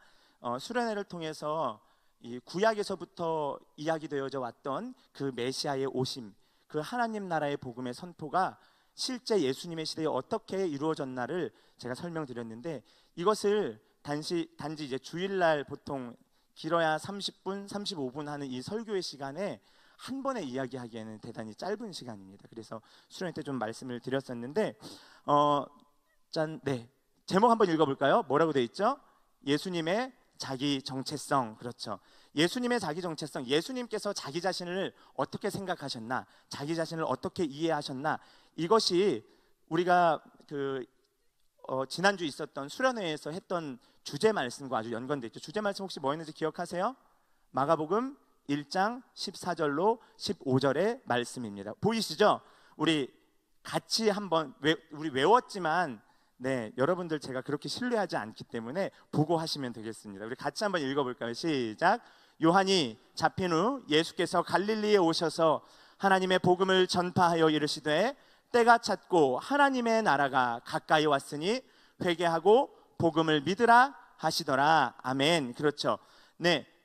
수련회를 통해서 이 구약에서부터 이야기되어져 왔던 그 메시아의 오심, 그 하나님 나라의 복음의 선포가 실제 예수님의 시대에 어떻게 이루어졌나를 제가 설명드렸는데 이것을 단지 이제 주일날 보통 길어야 30분, 35분 하는 이 설교의 시간에 한 번에 이야기하기에는 대단히 짧은 시간입니다. 그래서 수련회 때 좀 말씀을 드렸었는데 제목 한번 읽어볼까요? 뭐라고 돼 있죠? 예수님의 자기 정체성. 그렇죠. 예수님의 자기 정체성. 예수님께서 자기 자신을 어떻게 생각하셨나, 자기 자신을 어떻게 이해하셨나, 이것이 우리가 지난주 있었던 수련회에서 했던 주제 말씀과 아주 연관되어 있죠. 주제 말씀 혹시 뭐였는지 기억하세요? 마가복음 1장 14절로 15절의 말씀입니다. 보이시죠? 우리 같이 한번 우리 외웠지만 여러분들 제가 그렇게 신뢰하지 않기 때문에 보고 하시면 되겠습니다. 우리 같이 한번 읽어볼까요? 시작. 요한이 잡힌 후 예수께서 갈릴리에 오셔서 하나님의 복음을 전파하여 이르시되 때가 찼고 하나님의 나라가 가까이 왔으니 회개하고 복음을 믿으라 하시더라. 아멘. 그렇죠.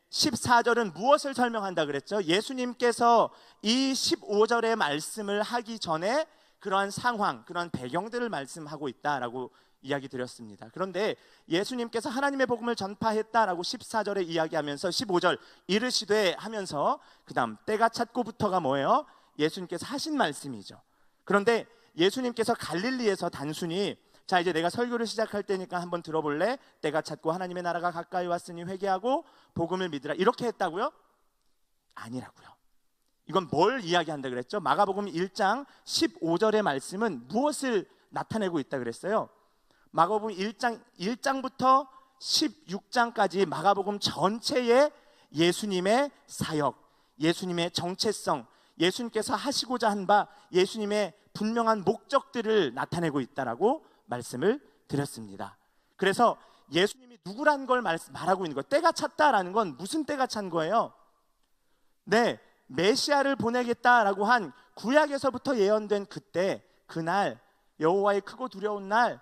14절은 무엇을 설명한다 그랬죠? 예수님께서 이 15절의 말씀을 하기 전에 그러한 상황, 그러한 배경들을 말씀하고 있다라고 이야기 드렸습니다. 그런데 예수님께서 하나님의 복음을 전파했다라고 14절에 이야기하면서 15절 이르시되 하면서 그 다음 때가 찼고부터가 뭐예요? 예수님께서 하신 말씀이죠. 그런데 예수님께서 갈릴리에서 단순히 자 이제 내가 설교를 시작할 때니까 한번 들어볼래? 때가 찼고 하나님의 나라가 가까이 왔으니 회개하고 복음을 믿으라 이렇게 했다고요? 아니라고요. 이건 뭘 이야기한다 그랬죠? 마가복음 1장 15절의 말씀은 무엇을 나타내고 있다 그랬어요? 마가복음 1장부터 16장까지 마가복음 전체의 예수님의 사역, 예수님의 정체성, 예수님께서 하시고자 한 바, 예수님의 분명한 목적들을 나타내고 있다라고 말씀을 드렸습니다. 그래서 예수님이 누구라는 걸 말하고 있는 거예요. 때가 찼다라는 건 무슨 때가 찬 거예요? 메시아를 보내겠다라고 한 구약에서부터 예언된 그때, 그날, 여호와의 크고 두려운 날,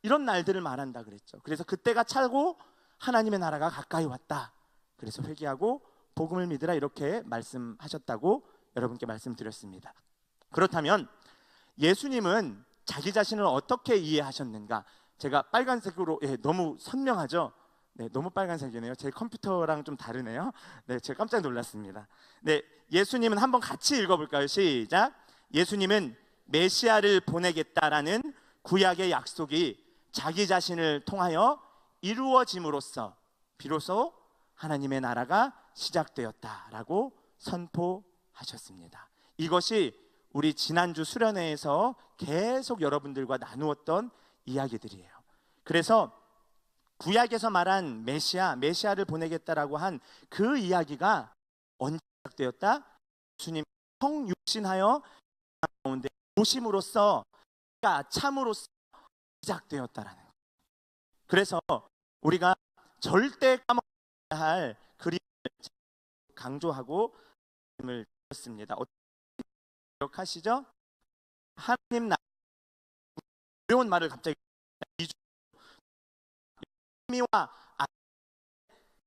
이런 날들을 말한다 그랬죠. 그래서 그때가 차고 하나님의 나라가 가까이 왔다. 그래서 회개하고 복음을 믿으라 이렇게 말씀하셨다고 여러분께 말씀드렸습니다. 그렇다면 예수님은 자기 자신을 어떻게 이해하셨는가? 제가 빨간색으로 너무 선명하죠? 네, 너무 빨간색이네요. 제 컴퓨터랑 좀 다르네요. 네, 제가 깜짝 놀랐습니다. 네, 예수님은 한번 같이 읽어볼까요? 시작. 예수님은 메시아를 보내겠다라는 구약의 약속이 자기 자신을 통하여 이루어짐으로써 비로소 하나님의 나라가 시작되었다라고 선포하셨습니다. 이것이 우리 지난주 수련회에서 계속 여러분들과 나누었던 이야기들이에요. 그래서 구약에서 말한 메시아를 보내겠다라고 한 그 이야기가 언제 시작되었다? 주님 성육신하여 가운데 오심으로써 참으로써 시작되었다라는 거예요. 그래서 우리가 절대 까먹어야 할 그림을 강조하고 그림을 드렸습니다. 기억하시죠? 하나님 나라 어려운 말을 갑자기 미와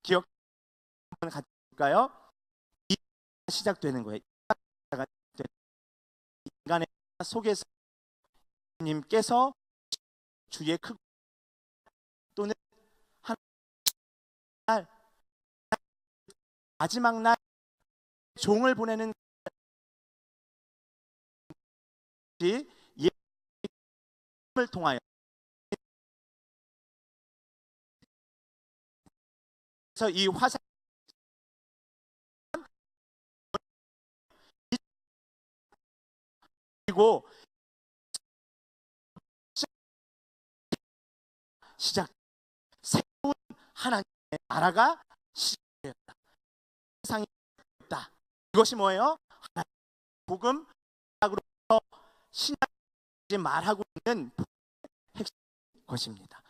기억 한번 같이 볼까요? 이 시작되는 거예요. 인간의 속에서 님께서 주의 크고 또는 하나님 마지막 날 종을 보내는 예수님을 통하여 그래서 이 화상 그리고 시작 새로운 하나님의 나라가 시작되었다. 세상이 있다. 이것이 뭐예요? 하나님 복음 으로 신약이 말하고 있는 핵심 것입니다.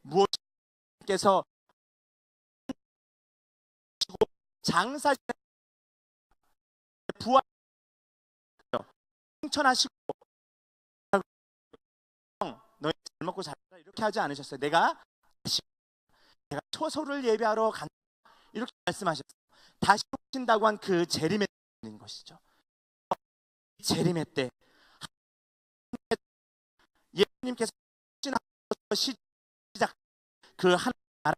무엇께서 장사 부활 승천하시고 너희 잘 먹고 잘 살아 이렇게 하지 않으셨어요. 내가 초소를 예배하러 간다 이렇게 말씀하셨어요. 다시 오신다고 한 그 재림의 때인 것이죠. 재림의 때 예수님께서 시작 그 하나님 나라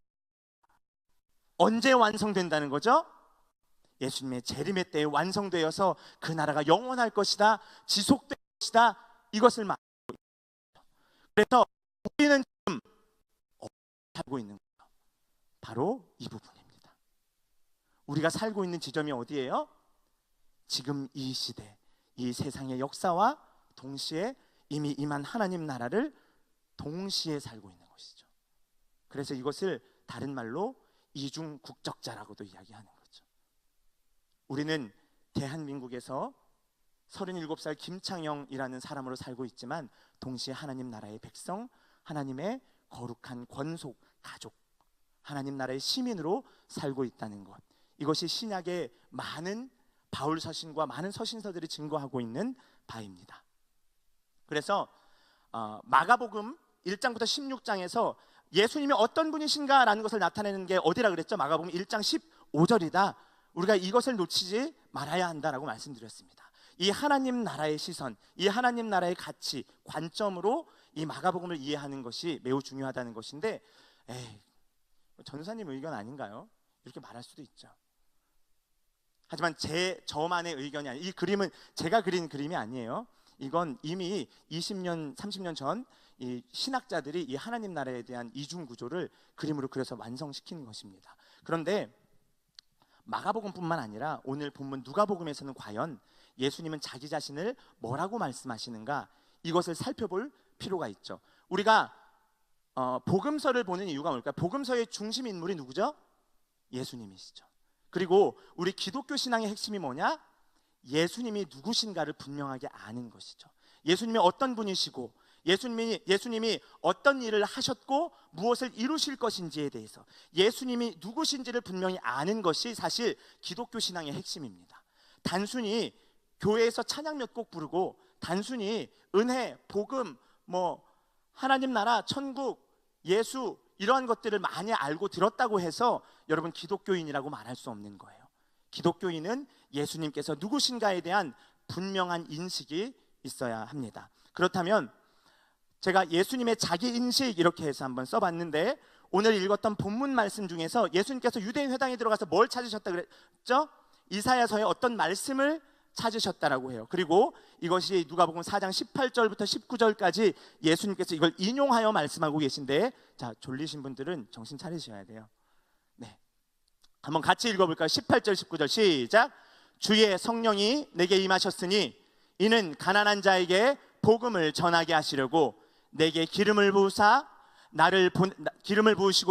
언제 완성된다는 거죠? 예수님의 재림의 때에 완성되어서 그 나라가 영원할 것이다, 지속될 것이다, 이것을 말하고 있습니다. 그래서 우리는 지금 살고 있는 거예요. 바로 이 부분입니다. 우리가 살고 있는 지점이 어디예요? 지금 이 시대, 이 세상의 역사와 동시에 이미 임한 하나님 나라를 동시에 살고 있는 것이죠. 그래서 이것을 다른 말로 이중 국적자라고도 이야기하는 거죠. 우리는 대한민국에서 37살 김창영이라는 사람으로 살고 있지만 동시에 하나님 나라의 백성, 하나님의 거룩한 권속 가족, 하나님 나라의 시민으로 살고 있다는 것. 이것이 신약의 많은 바울 서신과 많은 서신서들이 증거하고 있는 바입니다. 그래서 마가복음 1장부터 16장에서 예수님이 어떤 분이신가라는 것을 나타내는 게 어디라 그랬죠? 마가복음 1장 15절이다. 우리가 이것을 놓치지 말아야 한다라고 말씀드렸습니다. 이 하나님 나라의 시선, 이 하나님 나라의 가치, 관점으로 이 마가복음을 이해하는 것이 매우 중요하다는 것인데 전사님 의견 아닌가요? 이렇게 말할 수도 있죠. 하지만 저만의 의견이 아니에요. 이 그림은 제가 그린 그림이 아니에요. 이건 이미 20년, 30년 전 이 신학자들이 이 하나님 나라에 대한 이중 구조를 그림으로 그려서 완성시킨 것입니다. 그런데 마가복음뿐만 아니라 오늘 본문 누가복음에서는 과연 예수님은 자기 자신을 뭐라고 말씀하시는가, 이것을 살펴볼 필요가 있죠. 우리가 복음서를 보는 이유가 뭘까요? 복음서의 중심 인물이 누구죠? 예수님이시죠. 그리고 우리 기독교 신앙의 핵심이 뭐냐? 예수님이 누구신가를 분명하게 아는 것이죠. 예수님이 어떤 분이시고 예수님이 어떤 일을 하셨고 무엇을 이루실 것인지에 대해서 예수님이 누구신지를 분명히 아는 것이 사실 기독교 신앙의 핵심입니다. 단순히 교회에서 찬양 몇 곡 부르고 단순히 은혜, 복음, 하나님 나라, 천국, 예수 이러한 것들을 많이 알고 들었다고 해서 여러분 기독교인이라고 말할 수 없는 거예요. 기독교인은 예수님께서 누구신가에 대한 분명한 인식이 있어야 합니다. 그렇다면 제가 예수님의 자기 인식 이렇게 해서 한번 써봤는데, 오늘 읽었던 본문 말씀 중에서 예수님께서 유대인 회당에 들어가서 뭘 찾으셨다 그랬죠? 이사야서의 어떤 말씀을 찾으셨다라고 해요. 그리고 이것이 누가복음 4장 18절부터 19절까지 예수님께서 이걸 인용하여 말씀하고 계신데, 자, 졸리신 분들은 정신 차리셔야 돼요. 네, 한번 같이 읽어볼까요? 18절 19절 시작. 주의 성령이 내게 임하셨으니 이는 가난한 자에게 복음을 전하게 하시려고 내게 기름을 부으시고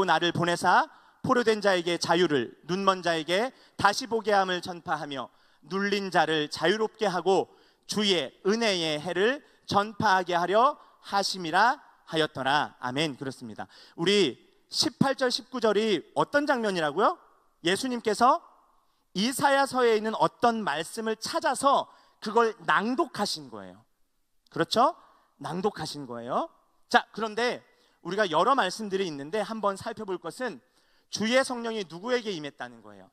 나를 보내사 포로된 자에게 자유를, 눈먼 자에게 다시 보게 함을 전파하며 눌린 자를 자유롭게 하고 주의 은혜의 해를 전파하게 하려 하심이라 하였더라. 아멘. 그렇습니다. 우리 18절 19절이 어떤 장면이라고요? 예수님께서 이사야서에 있는 어떤 말씀을 찾아서 그걸 낭독하신 거예요. 그렇죠? 낭독하신 거예요. 자, 그런데 우리가 여러 말씀들이 있는데 한번 살펴볼 것은 주의 성령이 누구에게 임했다는 거예요.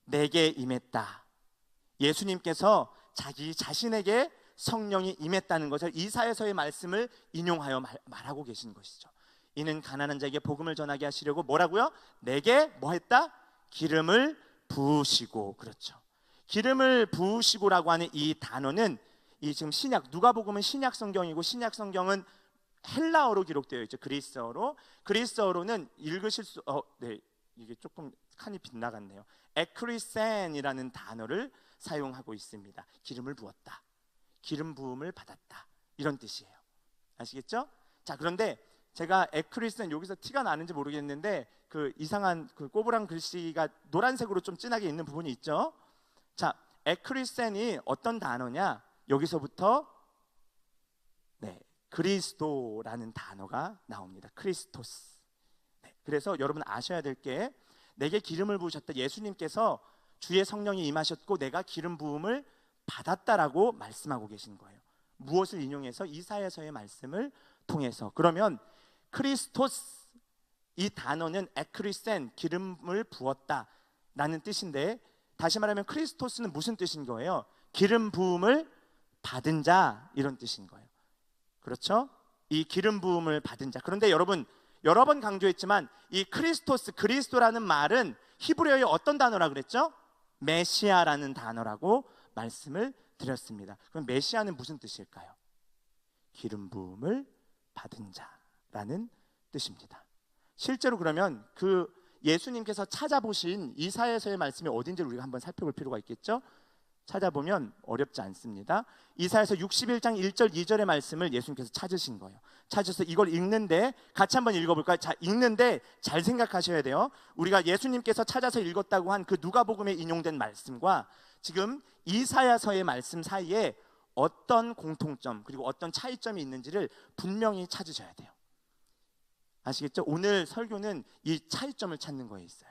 내게 임했다. 예수님께서 자기 자신에게 성령이 임했다는 것을 이사야서의 말씀을 인용하여 말하고 계신 것이죠. 이는 가난한 자에게 복음을 전하게 하시려고 뭐라고요? 내게 뭐 했다? 기름을 부으시고. 그렇죠. 기름을 부으시고라고 하는 이 단어는 이 지금 신약, 누가복음은 신약 성경이고 신약 성경은 헬라어로 기록되어 있죠. 그리스어로는 읽으실 수 네, 이게 조금 칸이 빗나갔네요. 에크리센이라는 단어를 사용하고 있습니다. 기름을 부었다, 기름 부음을 받았다, 이런 뜻이에요. 아시겠죠? 자, 그런데 제가 에크리센, 여기서 티가 나는지 모르겠는데 그 이상한 그 꼬부랑 글씨가 노란색으로 좀 진하게 있는 부분이 있죠. 자, 에크리센이 어떤 단어냐? 여기서부터 네, 그리스도라는 단어가 나옵니다. 크리스토스. 네, 그래서 여러분 아셔야 될 게, 내게 기름을 부으셨다. 예수님께서 주의 성령이 임하셨고 내가 기름 부음을 받았다라고 말씀하고 계신 거예요. 무엇을 인용해서? 이사야서의 말씀을 통해서. 그러면 크리스토스, 이 단어는 에크리센, 기름을 부었다라는 뜻인데, 다시 말하면 크리스토스는 무슨 뜻인 거예요? 기름 부음을 받은 자, 이런 뜻인 거예요. 그렇죠? 이 기름 부음을 받은 자. 그런데 여러분, 여러 번 강조했지만 이 크리스토스, 그리스도라는 말은 히브리어의 어떤 단어라 그랬죠? 메시아라는 단어라고 말씀을 드렸습니다. 그럼 메시아는 무슨 뜻일까요? 기름 부음을 받은 자라는 뜻입니다. 실제로 그러면 그 예수님께서 찾아보신 이사야서의 말씀이 어딘지를 우리가 한번 살펴볼 필요가 있겠죠? 찾아보면 어렵지 않습니다. 이사야서 61장 1절 2절의 말씀을 예수님께서 찾으신 거예요. 찾아서 이걸 읽는데 같이 한번 읽어볼까요? 자, 읽는데 잘 생각하셔야 돼요. 우리가 예수님께서 찾아서 읽었다고 한 그 누가복음에 인용된 말씀과 지금 이사야서의 말씀 사이에 어떤 공통점 그리고 어떤 차이점이 있는지를 분명히 찾으셔야 돼요. 아시겠죠? 오늘 설교는 이 차이점을 찾는 거에 있어요.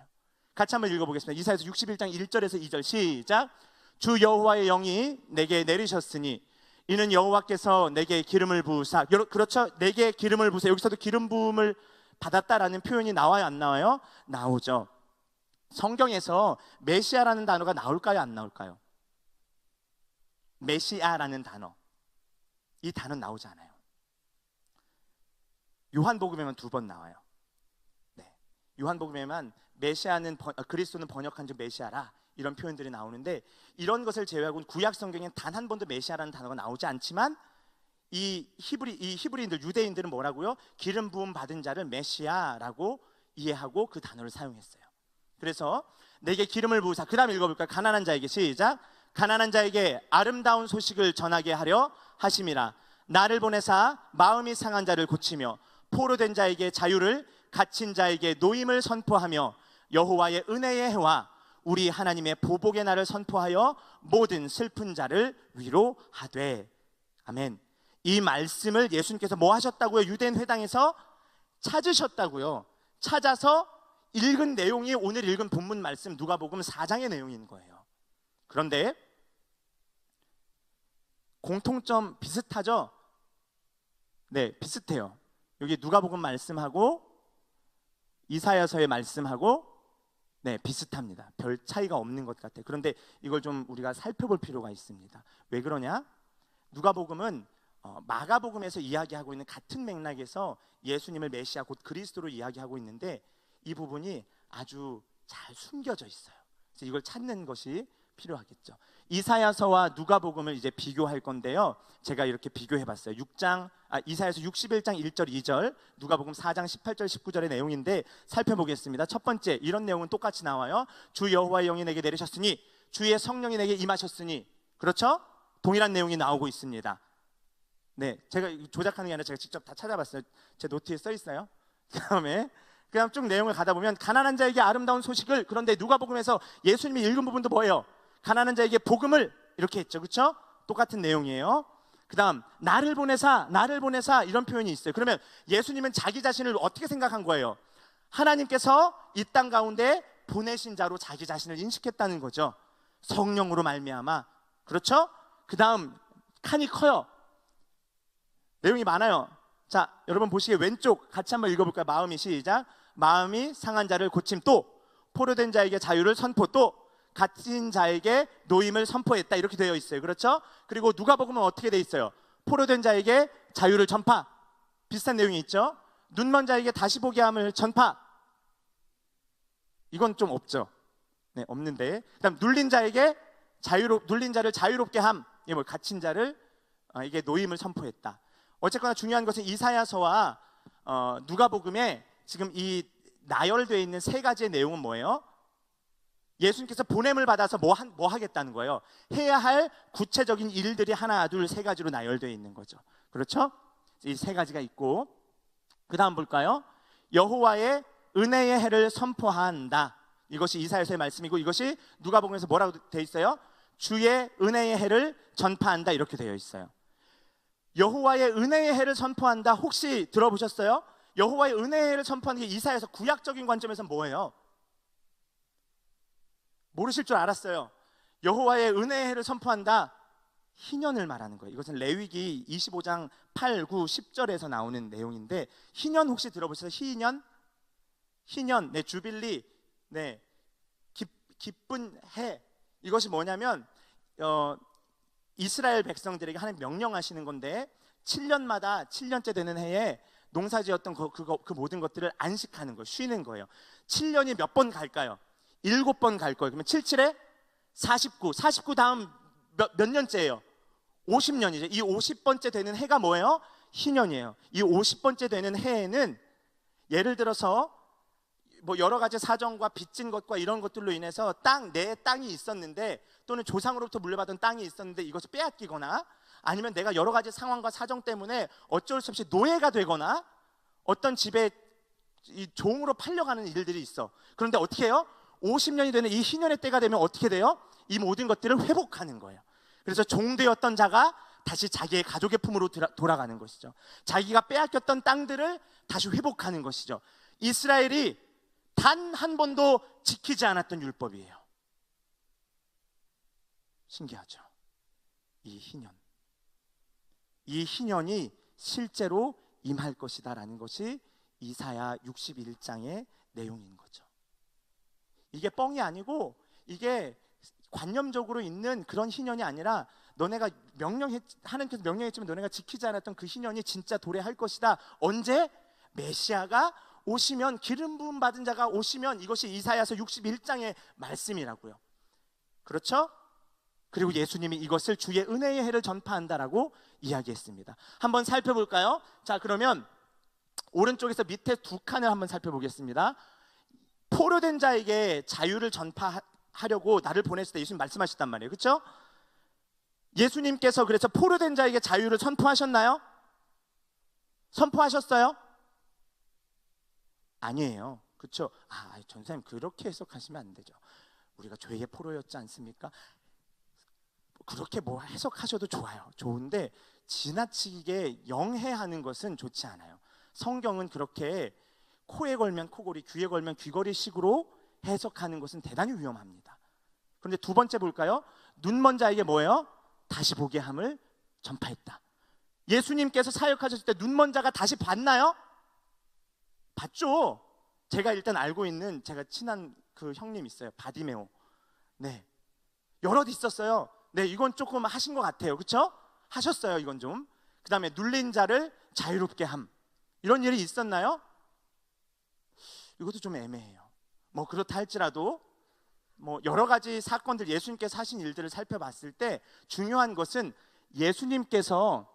같이 한번 읽어보겠습니다. 이사야서 61장 1절에서 2절 시작. 주 여호와의 영이 내게 내리셨으니 이는 여호와께서 내게 기름을 부으사. 그렇죠? 내게 기름을 부으사. 여기서도 기름 부음을 받았다라는 표현이 나와요, 안 나와요? 나오죠. 성경에서 메시아라는 단어가 나올까요, 안 나올까요? 메시아라는 단어, 이 단어 나오지 않아요. 요한복음에만 2번 나와요. 네, 요한복음에만 메시아는 그리스도는 번역한 즉 메시아라, 이런 표현들이 나오는데, 이런 것을 제외하고는 구약 성경엔 단 한 번도 메시아라는 단어가 나오지 않지만 이 히브리인들, 유대인들은 뭐라고요? 기름 부음 받은 자를 메시아라고 이해하고 그 단어를 사용했어요. 그래서 내게 기름을 부으사. 그 다음 읽어볼까요? 가난한 자에게 시작. 가난한 자에게 아름다운 소식을 전하게 하려 하심이라. 나를 보내사 마음이 상한 자를 고치며 포로된 자에게 자유를, 갇힌 자에게 노임을 선포하며 여호와의 은혜의 해와 우리 하나님의 보복의 날을 선포하여 모든 슬픈 자를 위로하되. 아멘. 이 말씀을 예수님께서 뭐 하셨다고요? 유대인 회당에서 찾으셨다고요. 찾아서 읽은 내용이 오늘 읽은 본문 말씀 누가복음 4장의 내용인 거예요. 그런데 공통점 비슷하죠? 네, 비슷해요. 여기 누가복음 말씀하고 이사야서의 말씀하고 네, 비슷합니다. 별 차이가 없는 것 같아요. 그런데 이걸 좀 우리가 살펴볼 필요가 있습니다. 왜 그러냐? 누가복음은 마가복음에서 이야기하고 있는 같은 맥락에서 예수님을 메시아 곧 그리스도로 이야기하고 있는데 이 부분이 아주 잘 숨겨져 있어요. 그래서 이걸 찾는 것이 필요하겠죠. 이사야서와 누가복음을 이제 비교할 건데요. 제가 이렇게 비교해 봤어요. 이사야서 61장 1절 2절, 누가복음 4장 18절 19절의 내용인데 살펴보겠습니다. 첫 번째, 이런 내용은 똑같이 나와요. 주 여호와의 영이 내게 내리셨으니 주의 성령이 내게 임하셨으니. 그렇죠? 동일한 내용이 나오고 있습니다. 네, 제가 조작하는 게 아니라 제가 직접 다 찾아봤어요. 제 노트에 써 있어요. 그다음 쭉 내용을 가다 보면 가난한 자에게 아름다운 소식을, 그런데 누가복음에서 예수님이 읽은 부분도 뭐예요? 가난한 자에게 복음을 이렇게 했죠. 그렇죠? 똑같은 내용이에요. 그다음 나를 보내사 이런 표현이 있어요. 그러면 예수님은 자기 자신을 어떻게 생각한 거예요? 하나님께서 이 땅 가운데 보내신 자로 자기 자신을 인식했다는 거죠. 성령으로 말미암아. 그렇죠? 그다음 칸이 커요. 내용이 많아요. 자, 여러분 보시기에 왼쪽 같이 한번 읽어볼까요? 마음이 시작. 마음이 상한 자를 고침, 또 포로된 자에게 자유를 선포, 또 갇힌 자에게 노임을 선포했다, 이렇게 되어 있어요. 그렇죠? 그리고 누가복음은 어떻게 되어 있어요? 포로된 자에게 자유를 전파, 비슷한 내용이 있죠. 눈먼 자에게 다시 보게 함을 전파, 이건 좀 없죠. 네, 없는데. 그다음 눌린 자를 자유롭게 함, 이게 뭐 갇힌 자를 이게 노임을 선포했다. 어쨌거나 중요한 것은 이사야서와 누가복음에 지금 이 나열되어 있는 세 가지의 내용은 뭐예요? 예수님께서 보냄을 받아서 뭐 하겠다는 거예요? 해야 할 구체적인 일들이 하나, 둘, 세 가지로 나열되어 있는 거죠. 그렇죠? 이 세 가지가 있고, 그 다음 볼까요? 여호와의 은혜의 해를 선포한다. 이것이 이사야서의 말씀이고, 이것이 누가복음에서 뭐라고 되어 있어요? 주의 은혜의 해를 전파한다, 이렇게 되어 있어요. 여호와의 은혜의 해를 선포한다, 혹시 들어보셨어요? 여호와의 은혜의 해를 선포하는 게 이사야서 구약적인 관점에서 뭐예요? 모르실 줄 알았어요. 여호와의 은혜의 해를 선포한다, 희년을 말하는 거예요. 이것은 레위기 25장 8, 9, 10절에서 나오는 내용인데, 희년 혹시 들어보셨어요? 희년, 네, 주빌리, 네, 기쁜 해. 이것이 뭐냐면 이스라엘 백성들에게 하나님 명령하시는 건데, 7년마다 7년째 되는 해에 농사지었던 그 모든 것들을 안식하는 거예요. 쉬는 거예요. 7년이 몇 번 갈까요? 7번 갈 거예요. 그러면 7, 7에 49 다음 몇 년째예요? 50년이죠. 이 50번째 되는 해가 뭐예요? 희년이에요. 이 50번째 되는 해에는 예를 들어서 뭐 여러 가지 사정과 빚진 것과 이런 것들로 인해서 내 땅이 있었는데, 또는 조상으로부터 물려받은 땅이 있었는데 이것을 빼앗기거나, 아니면 내가 여러 가지 상황과 사정 때문에 어쩔 수 없이 노예가 되거나 어떤 집에 이 종으로 팔려가는 일들이 있어. 그런데 어떻게 해요? 50년이 되는 이 희년의 때가 되면 어떻게 돼요? 이 모든 것들을 회복하는 거예요. 그래서 종되었던 자가 다시 자기의 가족의 품으로 돌아가는 것이죠. 자기가 빼앗겼던 땅들을 다시 회복하는 것이죠. 이스라엘이 단 한 번도 지키지 않았던 율법이에요. 신기하죠? 이 희년이 실제로 임할 것이다라는 것이 이사야 61장의 내용인 거죠. 이게 뻥이 아니고, 이게 관념적으로 있는 그런 희년이 아니라, 너네가 하나님께서 명령했지만 너네가 지키지 않았던 그 희년이 진짜 도래할 것이다. 언제? 메시아가 오시면, 기름 부음 받은 자가 오시면, 이것이 이사야서 61장의 말씀이라고요. 그렇죠? 그리고 예수님이 이것을 주의 은혜의 해를 전파한다라고 이야기했습니다. 한번 살펴볼까요? 자, 그러면 오른쪽에서 밑에 두 칸을 한번 살펴보겠습니다. 포로된 자에게 자유를 전파하려고 나를 보냈을 때 예수님 말씀하셨단 말이에요. 그렇죠? 예수님께서 그래서 포로된 자에게 자유를 선포하셨나요? 선포하셨어요? 아니에요. 그렇죠? 전사님 그렇게 해석하시면 안 되죠. 우리가 죄의 포로였지 않습니까? 그렇게 뭐 해석하셔도 좋아요. 좋은데 지나치게 영해하는 것은 좋지 않아요. 성경은 그렇게 코에 걸면 코걸이, 귀에 걸면 귀걸이 식으로 해석하는 것은 대단히 위험합니다. 그런데 두 번째 볼까요? 눈먼 자에게 뭐예요? 다시 보게 함을 전파했다. 예수님께서 사역하셨을 때 눈먼 자가 다시 봤나요? 봤죠. 제가 일단 알고 있는, 제가 친한 그 형님 있어요. 바디메오. 네, 여럿 있었어요. 네, 이건 조금 하신 것 같아요. 그렇죠? 하셨어요, 이건 좀. 그 다음에 눌린 자를 자유롭게 함. 이런 일이 있었나요? 이것도 좀 애매해요. 뭐 그렇다 할지라도 뭐 여러 가지 사건들, 예수님께서 하신 일들을 살펴봤을 때 중요한 것은 예수님께서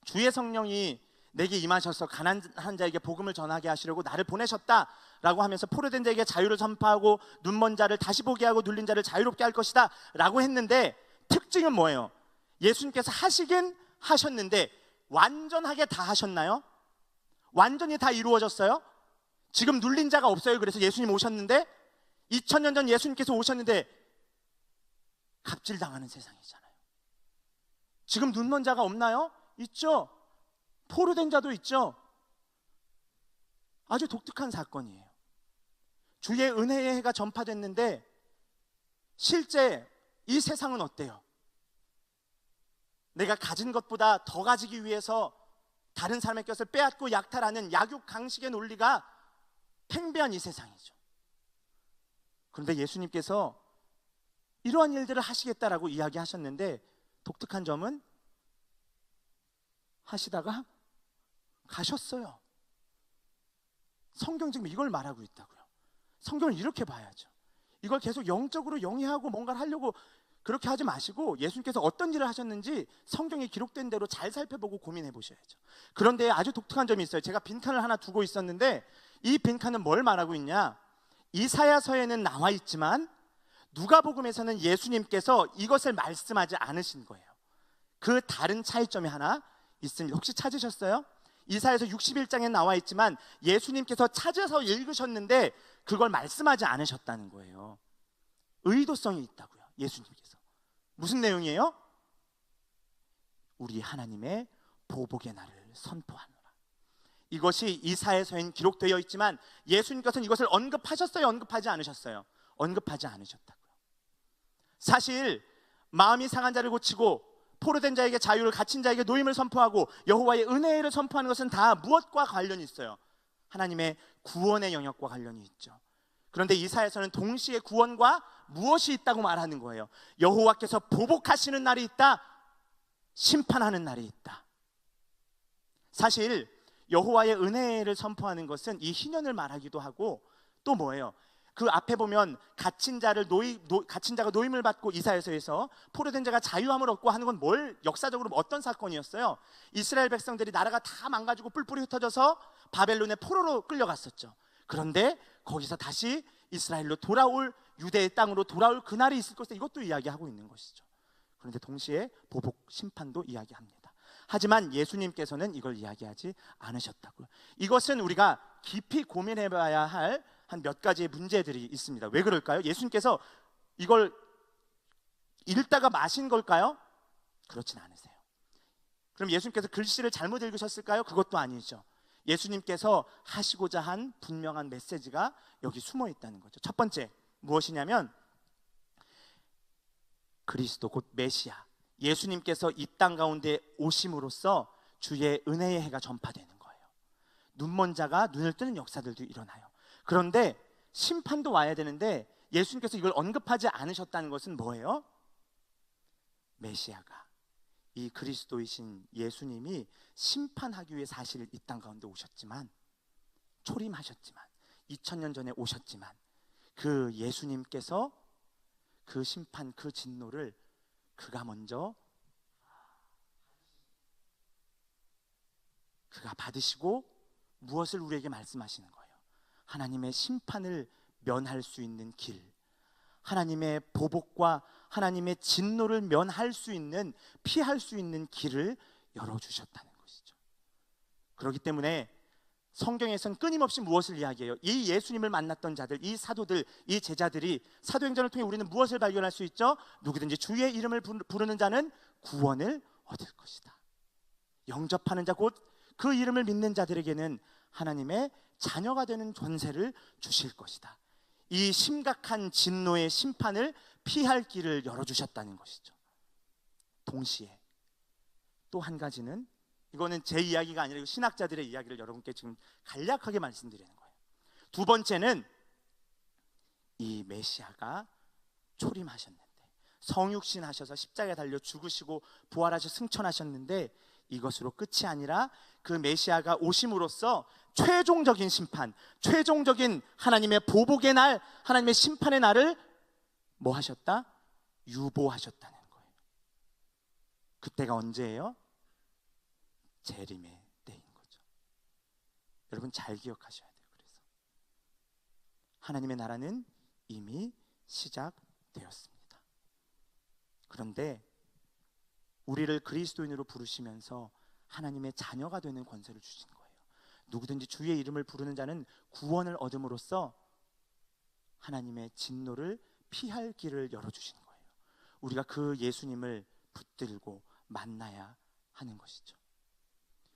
주의 성령이 내게 임하셔서 가난한 자에게 복음을 전하게 하시려고 나를 보내셨다라고 하면서 포로된 자에게 자유를 선포하고 눈먼 자를 다시 보게 하고 눌린 자를 자유롭게 할 것이다 라고 했는데, 특징은 뭐예요? 예수님께서 하시긴 하셨는데 완전하게 다 하셨나요? 완전히 다 이루어졌어요? 지금 눌린 자가 없어요. 그래서 예수님 오셨는데 2000년 전 예수님께서 오셨는데 갑질당하는 세상이잖아요. 지금 눈먼 자가 없나요? 있죠. 포로된 자도 있죠. 아주 독특한 사건이에요. 주의 은혜의 해가 전파됐는데 실제 이 세상은 어때요? 내가 가진 것보다 더 가지기 위해서 다른 사람의 것을 빼앗고 약탈하는 약육강식의 논리가 팽배한 이 세상이죠. 그런데 예수님께서 이러한 일들을 하시겠다라고 이야기하셨는데, 독특한 점은 하시다가 가셨어요. 성경 지금 이걸 말하고 있다고요. 성경을 이렇게 봐야죠. 이걸 계속 영적으로 영위하고 뭔가를 하려고 그렇게 하지 마시고 예수님께서 어떤 일을 하셨는지 성경에 기록된 대로 잘 살펴보고 고민해 보셔야죠. 그런데 아주 독특한 점이 있어요. 제가 빈칸을 하나 두고 있었는데 이 빈칸은 뭘 말하고 있냐? 이사야서에는 나와 있지만 누가복음에서는 예수님께서 이것을 말씀하지 않으신 거예요. 그 다른 차이점이 하나 있습니다. 혹시 찾으셨어요? 이사야서 61장에 나와 있지만 예수님께서 찾아서 읽으셨는데 그걸 말씀하지 않으셨다는 거예요. 의도성이 있다고요. 예수님께서 무슨 내용이에요? 우리 하나님의 보복의 날을 선포하노라. 이것이 이사야서엔 기록되어 있지만 예수님께서는 이것을 언급하셨어요? 언급하지 않으셨어요? 언급하지 않으셨다고요. 사실 마음이 상한 자를 고치고 포로된 자에게 자유를, 갇힌 자에게 노임을 선포하고 여호와의 은혜를 선포하는 것은 다 무엇과 관련이 있어요? 하나님의 구원의 영역과 관련이 있죠. 그런데 이사야서는 동시에 구원과 무엇이 있다고 말하는 거예요? 여호와께서 보복하시는 날이 있다, 심판하는 날이 있다. 사실 여호와의 은혜를 선포하는 것은 이 희년을 말하기도 하고 또 뭐예요? 그 앞에 보면 갇힌 자가 노임을 받고 이사야서에서 포로된 자가 자유함을 얻고 하는 건 뭘 역사적으로 어떤 사건이었어요? 이스라엘 백성들이 나라가 다 망가지고 뿔뿔이 흩어져서 바벨론의 포로로 끌려갔었죠. 그런데 거기서 다시 이스라엘로 돌아올, 유대의 땅으로 돌아올 그날이 있을 것을 이것도 이야기하고 있는 것이죠. 그런데 동시에 보복 심판도 이야기합니다. 하지만 예수님께서는 이걸 이야기하지 않으셨다고요. 이것은 우리가 깊이 고민해봐야 할 한 몇 가지의 문제들이 있습니다. 왜 그럴까요? 예수님께서 이걸 읽다가 마신 걸까요? 그렇진 않으세요. 그럼 예수님께서 글씨를 잘못 읽으셨을까요? 그것도 아니죠. 예수님께서 하시고자 한 분명한 메시지가 여기 숨어 있다는 거죠. 첫 번째 무엇이냐면 그리스도 곧 메시아, 예수님께서 이 땅 가운데 오심으로써 주의 은혜의 해가 전파되는 거예요. 눈먼 자가 눈을 뜨는 역사들도 일어나요. 그런데 심판도 와야 되는데 예수님께서 이걸 언급하지 않으셨다는 것은 뭐예요? 메시아가, 이 그리스도이신 예수님이 심판하기 위해 사실 이 땅 가운데 오셨지만, 초림하셨지만, 2000년 전에 오셨지만 그 예수님께서 그 심판, 그 진노를 그가 먼저 그가 받으시고 무엇을 우리에게 말씀하시는 거예요? 하나님의 심판을 면할 수 있는 길, 하나님의 보복과 하나님의 진노를 면할 수 있는, 피할 수 있는 길을 열어주셨다는 것이죠. 그렇기 때문에 성경에서는 끊임없이 무엇을 이야기해요? 이 예수님을 만났던 자들, 이 사도들, 이 제자들이 사도행전을 통해 우리는 무엇을 발견할 수 있죠? 누구든지 주의 이름을 부르는 자는 구원을 얻을 것이다. 영접하는 자, 곧 그 이름을 믿는 자들에게는 하나님의 자녀가 되는 권세를 주실 것이다. 이 심각한 진노의 심판을 피할 길을 열어주셨다는 것이죠. 동시에 또 한 가지는, 이거는 제 이야기가 아니라 신학자들의 이야기를 여러분께 지금 간략하게 말씀드리는 거예요. 두 번째는 이 메시아가 초림하셨는데, 성육신 하셔서 십자가에 달려 죽으시고 부활하셔 승천하셨는데 이것으로 끝이 아니라 그 메시아가 오심으로써 최종적인 심판, 최종적인 하나님의 보복의 날, 하나님의 심판의 날을 뭐 하셨다? 유보하셨다는 거예요. 그때가 언제예요? 재림의 때인 거죠. 여러분 잘 기억하셔야 돼요. 그래서 하나님의 나라는 이미 시작되었습니다. 그런데 우리를 그리스도인으로 부르시면서 하나님의 자녀가 되는 권세를 주신 거예요. 누구든지 주의 이름을 부르는 자는 구원을 얻음으로써 하나님의 진노를 피할 길을 열어주신 거예요. 우리가 그 예수님을 붙들고 만나야 하는 것이죠.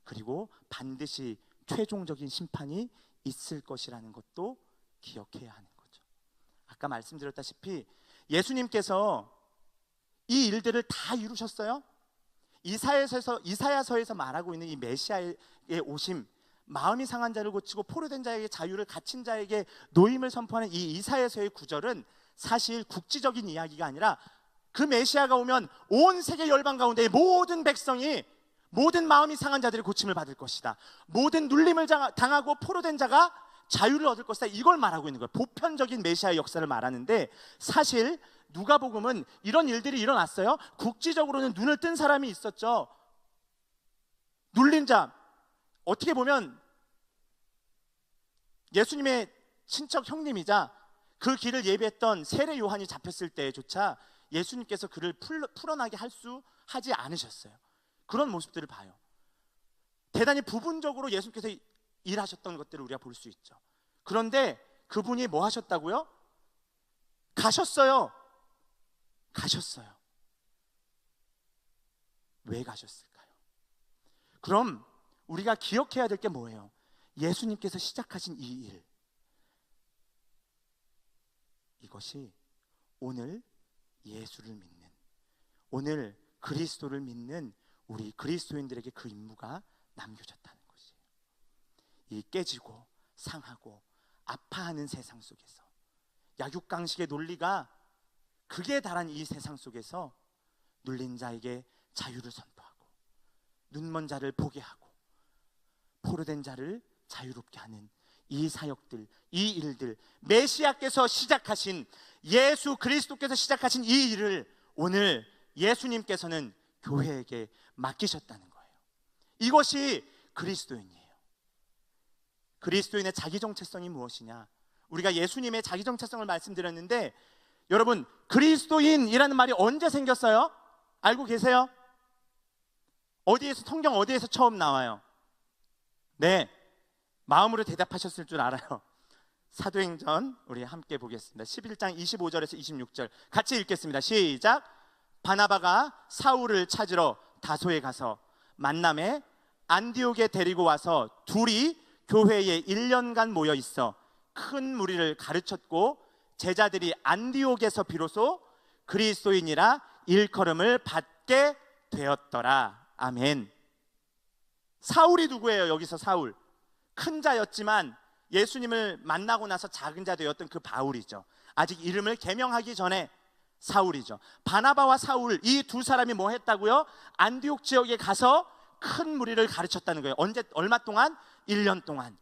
그리고 반드시 최종적인 심판이 있을 것이라는 것도 기억해야 하는 거죠. 아까 말씀드렸다시피 예수님께서 이 일들을 다 이루셨어요. 이사야서에서 말하고 있는 이 메시아의 오심, 마음이 상한 자를 고치고 포로된 자에게 자유를, 갇힌 자에게 노임을 선포하는 이 이사야서의 구절은 사실 국지적인 이야기가 아니라 그 메시아가 오면 온 세계 열방 가운데 모든 백성이, 모든 마음이 상한 자들이 고침을 받을 것이다, 모든 눌림을 당하고 포로된 자가 자유를 얻을 것이다, 이걸 말하고 있는 거예요. 보편적인 메시아의 역사를 말하는데, 사실 누가복음은 이런 일들이 일어났어요. 국지적으로는 눈을 뜬 사람이 있었죠. 눌린 자, 어떻게 보면 예수님의 친척 형님이자 그 길을 예비했던 세례 요한이 잡혔을 때조차 예수님께서 그를 풀어나게 하지 않으셨어요. 그런 모습들을 봐요. 대단히 부분적으로 예수님께서 일하셨던 것들을 우리가 볼 수 있죠. 그런데 그분이 뭐 하셨다고요? 가셨어요. 왜 가셨을까요? 그럼 우리가 기억해야 될 게 뭐예요? 예수님께서 시작하신 이 일, 이것이 오늘 예수를 믿는, 오늘 그리스도를 믿는 우리 그리스도인들에게 그 임무가 남겨졌다는 것이에요. 이 깨지고 상하고 아파하는 세상 속에서, 약육강식의 논리가 극에 달한 이 세상 속에서 눌린 자에게 자유를 선포하고, 눈먼 자를 보게 하고, 포로된 자를 자유롭게 하는 이 사역들, 이 일들, 메시아께서 시작하신, 예수 그리스도께서 시작하신 이 일을 오늘 예수님께서는 교회에게 맡기셨다는 거예요. 이것이 그리스도인이에요. 그리스도인의 자기 정체성이 무엇이냐? 우리가 예수님의 자기 정체성을 말씀드렸는데, 여러분 그리스도인이라는 말이 언제 생겼어요? 알고 계세요? 어디에서, 성경 어디에서 처음 나와요? 네, 마음으로 대답하셨을 줄 알아요. 사도행전 우리 함께 보겠습니다. 11장 25절에서 26절 같이 읽겠습니다. 시작. 바나바가 사울을 찾으러 다소에 가서 만남에 안디옥에 데리고 와서 둘이 교회에 1년간 모여 있어 큰 무리를 가르쳤고, 제자들이 안디옥에서 비로소 그리스도인이라 일컬음을 받게 되었더라. 아멘. 사울이 누구예요? 여기서 사울, 큰 자였지만 예수님을 만나고 나서 작은 자 되었던 그 바울이죠. 아직 이름을 개명하기 전에 사울이죠. 바나바와 사울, 이 두 사람이 뭐 했다고요? 안디옥 지역에 가서 큰 무리를 가르쳤다는 거예요. 얼마 동안? 1년 동안.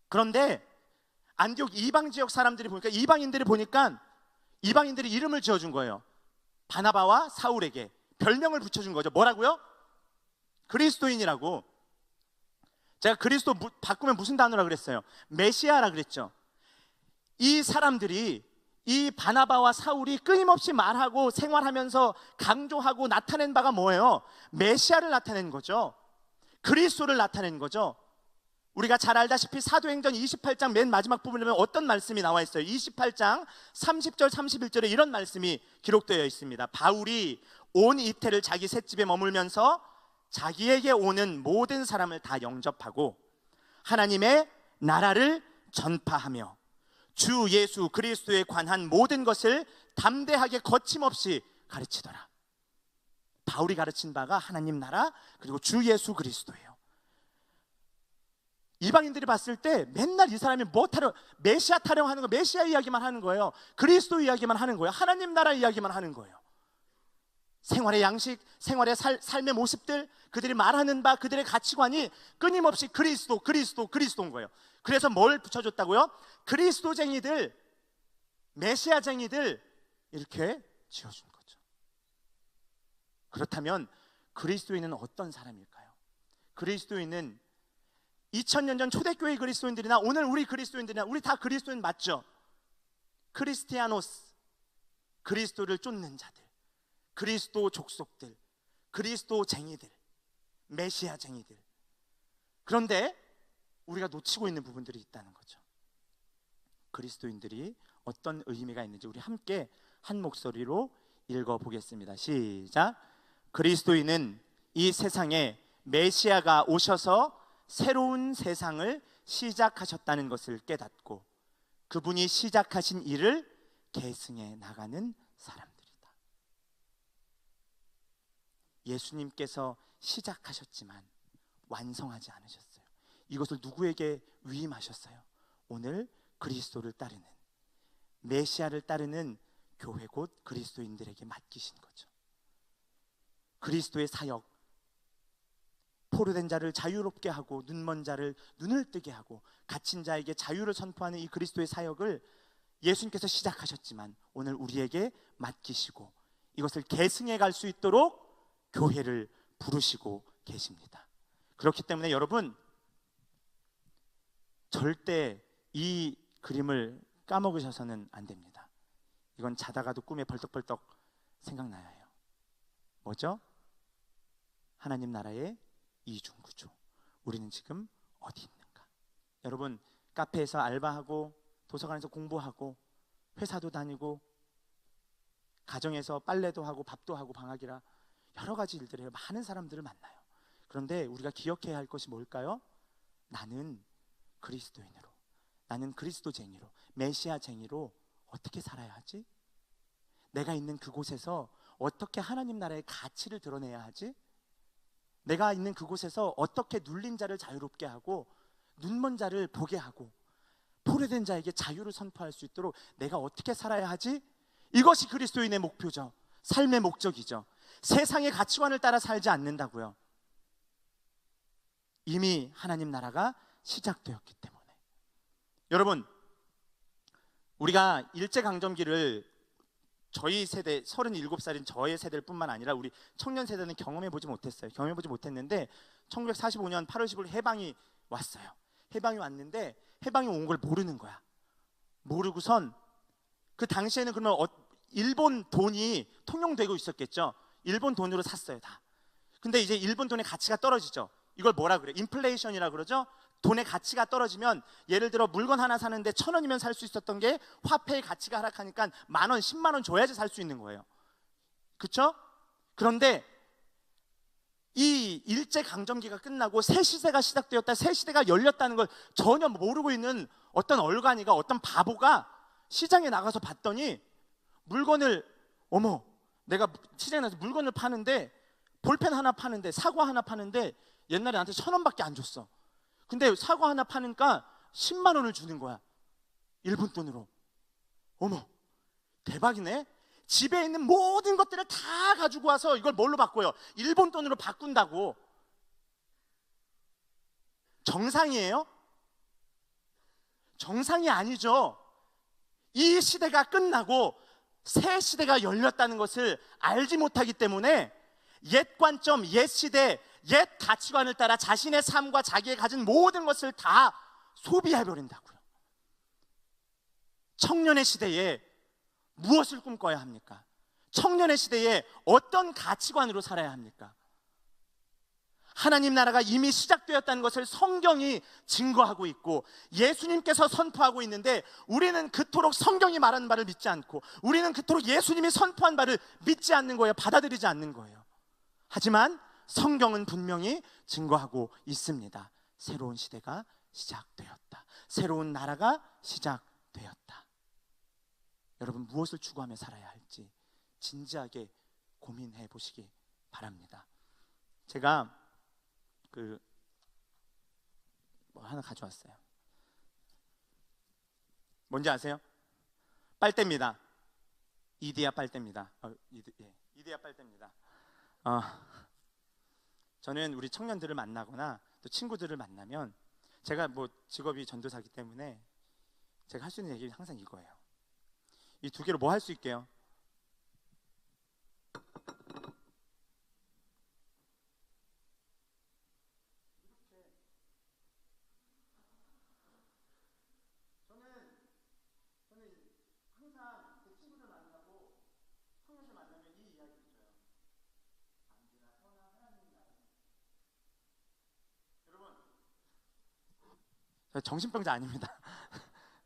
그런데 안디옥 이방 지역 사람들이 보니까, 이방인들이 보니까 이방인들이 이름을 지어준 거예요. 바나바와 사울에게 별명을 붙여준 거죠. 뭐라고요? 그리스도인이라고. 제가 그리스도 바꾸면 무슨 단어라 그랬어요? 메시아라 그랬죠. 이 사람들이, 이 바나바와 사울이 끊임없이 말하고 생활하면서 강조하고 나타낸 바가 뭐예요? 메시아를 나타낸 거죠. 그리스도를 나타낸 거죠. 우리가 잘 알다시피 사도행전 28장 맨 마지막 부분에 보면 어떤 말씀이 나와 있어요? 28장 30절 31절에 이런 말씀이 기록되어 있습니다. 바울이 온 이태를 자기 셋집에 머물면서 자기에게 오는 모든 사람을 다 영접하고 하나님의 나라를 전파하며 주 예수 그리스도에 관한 모든 것을 담대하게 거침없이 가르치더라. 바울이 가르친 바가 하나님 나라 그리고 주 예수 그리스도예요. 이방인들이 봤을 때 맨날 이 사람이 뭐 메시아 타령하는 거, 메시아 이야기만 하는 거예요. 그리스도 이야기만 하는 거예요. 하나님 나라 이야기만 하는 거예요. 생활의 양식, 생활의 삶의 모습들, 그들이 말하는 바, 그들의 가치관이 끊임없이 그리스도인 거예요. 그래서 뭘 붙여줬다고요? 그리스도쟁이들, 메시아쟁이들 이렇게 지어준 거죠. 그렇다면 그리스도인은 어떤 사람일까요? 그리스도인은 2000년 전 초대교회 그리스도인들이나 오늘 우리 그리스도인들이나 우리 다 그리스도인 맞죠? 크리스티아노스, 그리스도를 쫓는 자들, 그리스도 족속들, 그리스도쟁이들, 메시아쟁이들. 그런데 우리가 놓치고 있는 부분들이 있다는 거죠. 그리스도인들이 어떤 의미가 있는지 우리 함께 한 목소리로 읽어보겠습니다. 시작. 그리스도인은 이 세상에 메시아가 오셔서 새로운 세상을 시작하셨다는 것을 깨닫고 그분이 시작하신 일을 계승해 나가는 사람들이다. 예수님께서 시작하셨지만 완성하지 않으셨어요. 이것을 누구에게 위임하셨어요? 오늘 그리스도를 따르는, 메시아를 따르는 교회 곧 그리스도인들에게 맡기신 거죠. 그리스도의 사역, 포로된 자를 자유롭게 하고 눈먼 자를 눈을 뜨게 하고 갇힌 자에게 자유를 선포하는 이 그리스도의 사역을 예수님께서 시작하셨지만 오늘 우리에게 맡기시고 이것을 계승해 갈 수 있도록 교회를 부르시고 계십니다. 그렇기 때문에 여러분 절대 이 그림을 까먹으셔서는 안 됩니다. 이건 자다가도 꿈에 벌떡벌떡 생각나야 해요. 뭐죠? 하나님 나라의 이중구조. 우리는 지금 어디 있는가? 여러분 카페에서 알바하고 도서관에서 공부하고 회사도 다니고 가정에서 빨래도 하고 밥도 하고 방학이라 여러 가지 일들을 해요. 많은 사람들을 만나요. 그런데 우리가 기억해야 할 것이 뭘까요? 나는 그리스도인으로, 나는 그리스도쟁이로, 메시아쟁이로 어떻게 살아야 하지? 내가 있는 그곳에서 어떻게 하나님 나라의 가치를 드러내야 하지? 내가 있는 그곳에서 어떻게 눌린 자를 자유롭게 하고 눈먼 자를 보게 하고 포로된 자에게 자유를 선포할 수 있도록 내가 어떻게 살아야 하지? 이것이 그리스도인의 목표죠. 삶의 목적이죠. 세상의 가치관을 따라 살지 않는다고요. 이미 하나님 나라가 시작되었기 때문에. 여러분 우리가 일제강점기를 저희 세대 37살인 저의 세대일 뿐만 아니라 우리 청년 세대는 경험해 보지 못했어요. 경험해 보지 못했는데 1945년 8월 15일 해방이 왔어요. 해방이 왔는데 해방이 온 걸 모르는 거야. 모르고선 그 당시에는 그러면 일본 돈이 통용되고 있었겠죠. 일본 돈으로 샀어요 다. 근데 이제 일본 돈의 가치가 떨어지죠. 이걸 뭐라 그래? 인플레이션이라 그러죠. 돈의 가치가 떨어지면 예를 들어 물건 하나 사는데 1,000원이면 살 수 있었던 게 화폐의 가치가 하락하니까 10,000원, 10만 원 줘야지 살 수 있는 거예요. 그렇죠? 그런데 이 일제강점기가 끝나고 새 시대가 시작되었다, 새 시대가 열렸다는 걸 전혀 모르고 있는 어떤 얼간이가, 어떤 바보가 시장에 나가서 봤더니 물건을, 어머, 내가 시장에 나가서 물건을 파는데 볼펜 하나 파는데 사과 하나 파는데 옛날에 나한테 1,000원밖에 안 줬어. 근데 사과 하나 파니까 10만 원을 주는 거야. 일본 돈으로. 어머, 대박이네. 집에 있는 모든 것들을 다 가지고 와서 이걸 뭘로 바꿔요? 일본 돈으로 바꾼다고. 정상이에요? 정상이 아니죠. 이 시대가 끝나고 새 시대가 열렸다는 것을 알지 못하기 때문에 옛 관점, 옛 시대, 옛 가치관을 따라 자신의 삶과 자기의 가진 모든 것을 다 소비해버린다고요. 청년의 시대에 무엇을 꿈꿔야 합니까? 청년의 시대에 어떤 가치관으로 살아야 합니까? 하나님 나라가 이미 시작되었다는 것을 성경이 증거하고 있고 예수님께서 선포하고 있는데 우리는 그토록 성경이 말하는 바를 믿지 않고 우리는 그토록 예수님이 선포한 바를 믿지 않는 거예요. 받아들이지 않는 거예요. 하지만 성경은 분명히 증거하고 있습니다. 새로운 시대가 시작되었다. 새로운 나라가 시작되었다. 여러분 무엇을 추구하며 살아야 할지 진지하게 고민해 보시기 바랍니다. 제가 뭐 하나 가져왔어요. 뭔지 아세요? 빨대입니다. 이디야 빨대입니다. 이디야 빨대입니다. 저는 우리 청년들을 만나거나 또 친구들을 만나면 제가 뭐 직업이 전도사기 때문에 제가 할 수 있는 얘기는 항상 이거예요. 이 두 개로 뭐 할 수 있게요? 정신병자 아닙니다.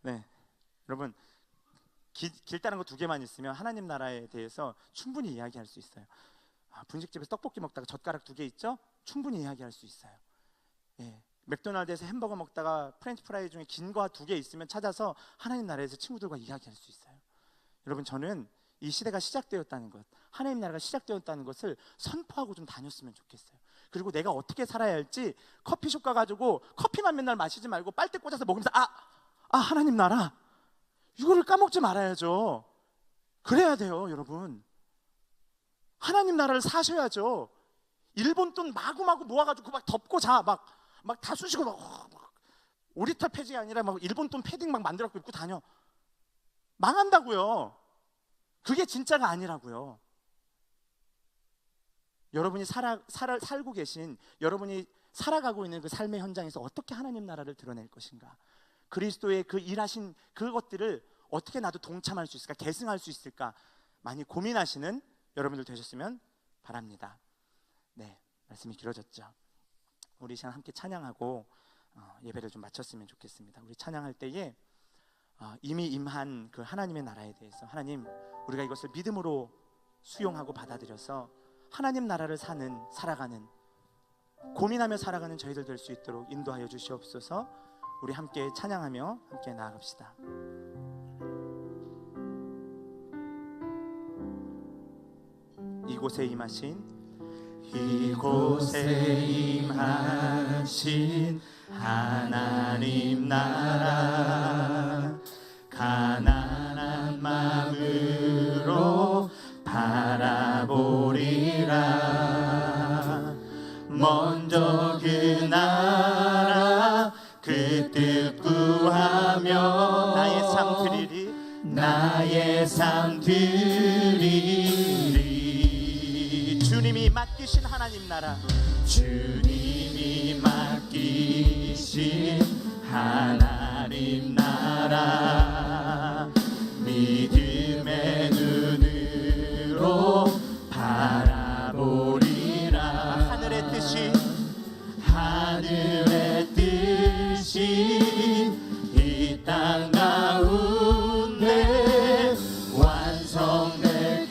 네, 여러분 길다는 거 두 개만 있으면 하나님 나라에 대해서 충분히 이야기할 수 있어요. 분식집에서 떡볶이 먹다가 젓가락 2개 있죠? 충분히 이야기할 수 있어요. 예, 맥도날드에서 햄버거 먹다가 프렌치 프라이 중에 긴 거 2개 있으면 찾아서 하나님 나라에서 친구들과 이야기할 수 있어요. 여러분 저는 이 시대가 시작되었다는 것, 하나님 나라가 시작되었다는 것을 선포하고 좀 다녔으면 좋겠어요. 그리고 내가 어떻게 살아야 할지 커피숍 가가지고 커피만 맨날 마시지 말고 빨대 꽂아서 먹으면서 하나님 나라 이거를 까먹지 말아야죠. 그래야 돼요 여러분. 하나님 나라를 사셔야죠. 일본 돈 마구마구 모아가지고 막 덮고 자 막 다 쑤시고 막 오리털 패딩이 아니라 막 일본 돈 패딩 막 만들어갖고 입고 다녀. 망한다고요. 그게 진짜가 아니라고요. 여러분이 살고 계신, 여러분이 살아가고 있는 그 삶의 현장에서 어떻게 하나님 나라를 드러낼 것인가, 그리스도의 그 일하신 그것들을 어떻게 나도 동참할 수 있을까, 계승할 수 있을까 많이 고민하시는 여러분들 되셨으면 바랍니다. 네, 말씀이 길어졌죠. 우리 시간 함께 찬양하고 예배를 좀 마쳤으면 좋겠습니다. 우리 찬양할 때에 이미 임한 그 하나님의 나라에 대해서, 하나님 우리가 이것을 믿음으로 수용하고 받아들여서 하나님 나라를 살아가는, 고민하며 살아가는 저희들 될 수 있도록 인도하여 주시옵소서. 우리 함께 찬양하며 함께 나아갑시다. 이곳에 임하신 하나님 나라, 가난한 마음으로 바라보리라. 먼저 그 나라 그 뜻 구하며 나의 삶 드리리. 주님이 맡기신 하나님 나라, 주님이 맡기신 하나님 나라, 믿음의 눈으로 바라보리라. 하늘의 뜻이 이 땅 가운데 완성될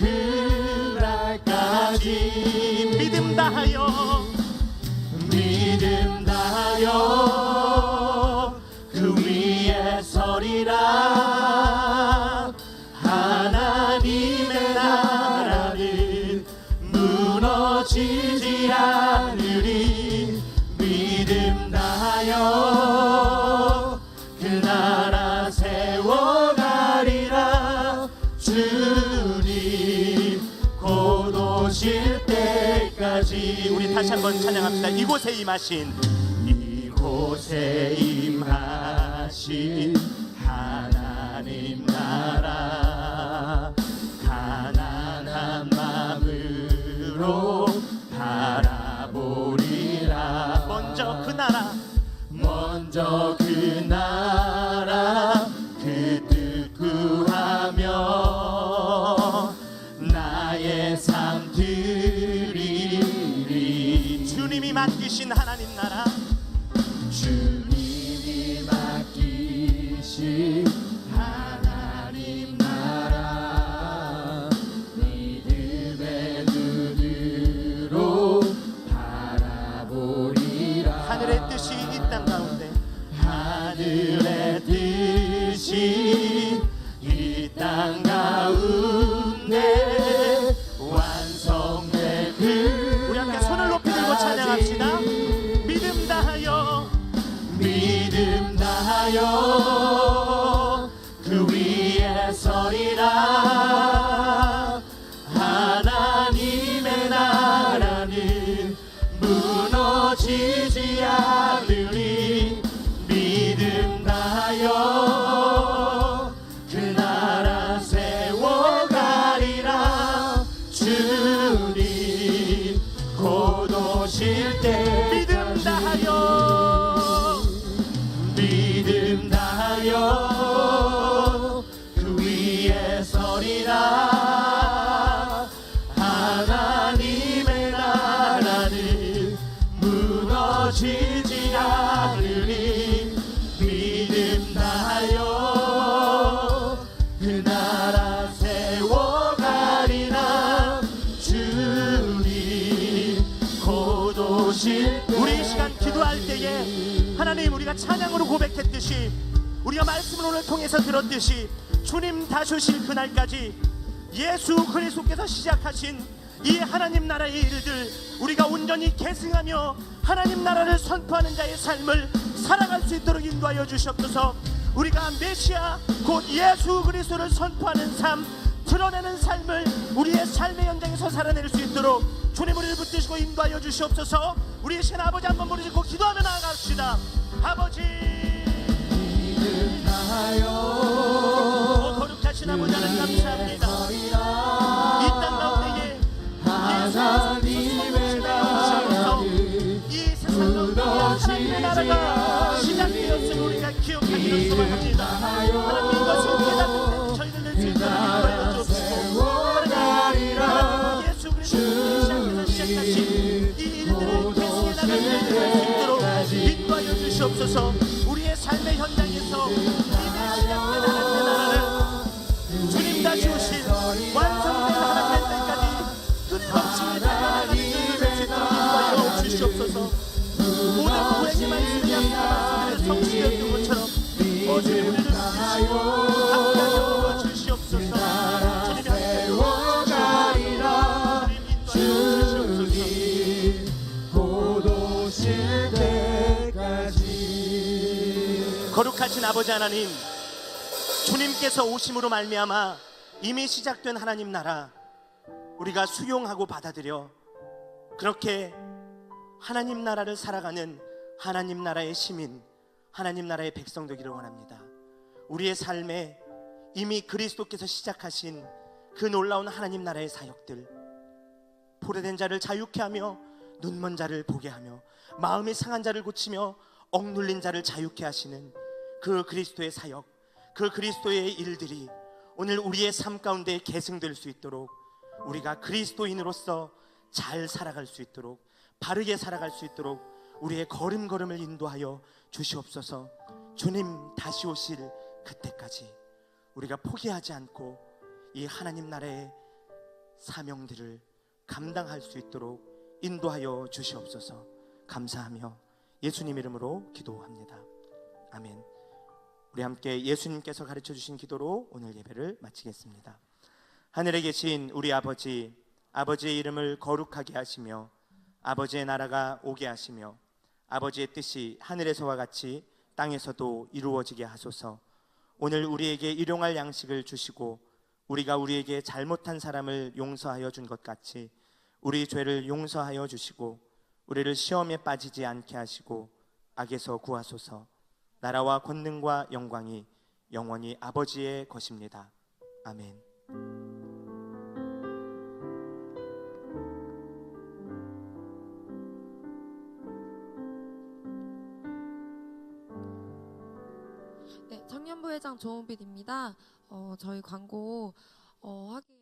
그날까지 믿음 다하여 그 위에 서리라. 하나님의 나라는 무너지지 않으리. 믿음 다하여 그 나라 세워가리라. 주님 곧 오실 때까지. 우리 다시 한번 찬양합시다. 이곳에 임하신 하나님 나라, 가난한 마음으로 바라보리라. 먼저 그 나라 그 뜻 구하며 나의 삶 드리리. 주님이 맡기신 하나님 나라, 주님이 맡기신 하나님 나라, 믿음의 눈으로 바라보리라. 하늘의 뜻이 이 땅 가운데, 하늘의 뜻이 이 땅 가운데 완성될 그. 우리 함께 손을 높이 들고 찬양합시다. 믿음 다하여 그 위에 서리라. 우리가 찬양으로 고백했듯이, 우리가 말씀을 오늘 통해서 들었듯이, 주님 다시 오실 그날까지 예수 그리스도께서 시작하신 이 하나님 나라의 일들 우리가 온전히 계승하며 하나님 나라를 선포하는 자의 삶을 살아갈 수 있도록 인도하여 주시옵소서. 우리가 메시아 곧 예수 그리스도를 선포하는 삶, 드러내는 삶을 우리의 삶의 현장에서 살아낼 수 있도록 주님 우리를 붙드시고 인도하여 주시옵소서. 우리의 신 아버지 한번 부르시고 기도하며 나아갑시다. 아버지, 거룩하신 아버지 하나님 감사합니다. 이 땅 가운데에 하나님의 나라를 이 세상 가운데 하나님의 나라가 시작되었음을 우리가 기억하기를 소망합니다. 하나님 이것을 깨닫는 저희들 낼 수 있도록 인도하여 주옵시고, 하나님 예수 그리스도의 시작하신 이 일들을 계승해 나가는 일들을 할 수 있도록 인도하여 주시옵소서. 우리의 삶의 현장에서 이미 시작된 하나님의 나라를 주님 다시 오실 완성된 하나님의 때까지 끝없이 나아가는 일들을 할 수 있도록 인도하여 주시옵소서. 모든 구약의 말씀을 약속한 말씀을 성취되었던 것처럼 주님 우리를 부르시고 함께하여 주시옵소서. 주님이 함께하여 주시옵소서. 곧 오실 때까지. 거룩하신 아버지 하나님, 주님께서 오심으로 말미암아 이미 시작된 하나님 나라 우리가 수용하고 받아들여 그렇게 하나님 나라를 살아가는 하나님 나라의 시민, 하나님 나라의 백성 되기를 원합니다. 우리의 삶에 이미 그리스도께서 시작하신 그 놀라운 하나님 나라의 사역들, 포로된 자를 자유케 하며 눈먼 자를 보게 하며 마음이 상한 자를 고치며 억눌린 자를 자유케 하시는 그 그리스도의 사역, 그 그리스도의 일들이 오늘 우리의 삶 가운데 계승될 수 있도록, 우리가 그리스도인으로서 잘 살아갈 수 있도록, 바르게 살아갈 수 있도록 우리의 걸음걸음을 인도하여 주시옵소서. 주님 다시 오실 그때까지 우리가 포기하지 않고 이 하나님 나라의 사명들을 감당할 수 있도록 인도하여 주시옵소서. 감사하며 예수님 이름으로 기도합니다. 아멘. 우리 함께 예수님께서 가르쳐 주신 기도로 오늘 예배를 마치겠습니다. 하늘에 계신 우리 아버지, 아버지의 이름을 거룩하게 하시며 아버지의 나라가 오게 하시며 아버지의 뜻이 하늘에서와 같이 땅에서도 이루어지게 하소서. 오늘 우리에게 일용할 양식을 주시고 우리가 우리에게 잘못한 사람을 용서하여 준 것 같이 우리 죄를 용서하여 주시고 우리를 시험에 빠지지 않게 하시고 악에서 구하소서. 나라와 권능과 영광이 영원히 아버지의 것입니다. 아멘. 네, 청년부 회장 조은빛입니다. 저희 광고 하기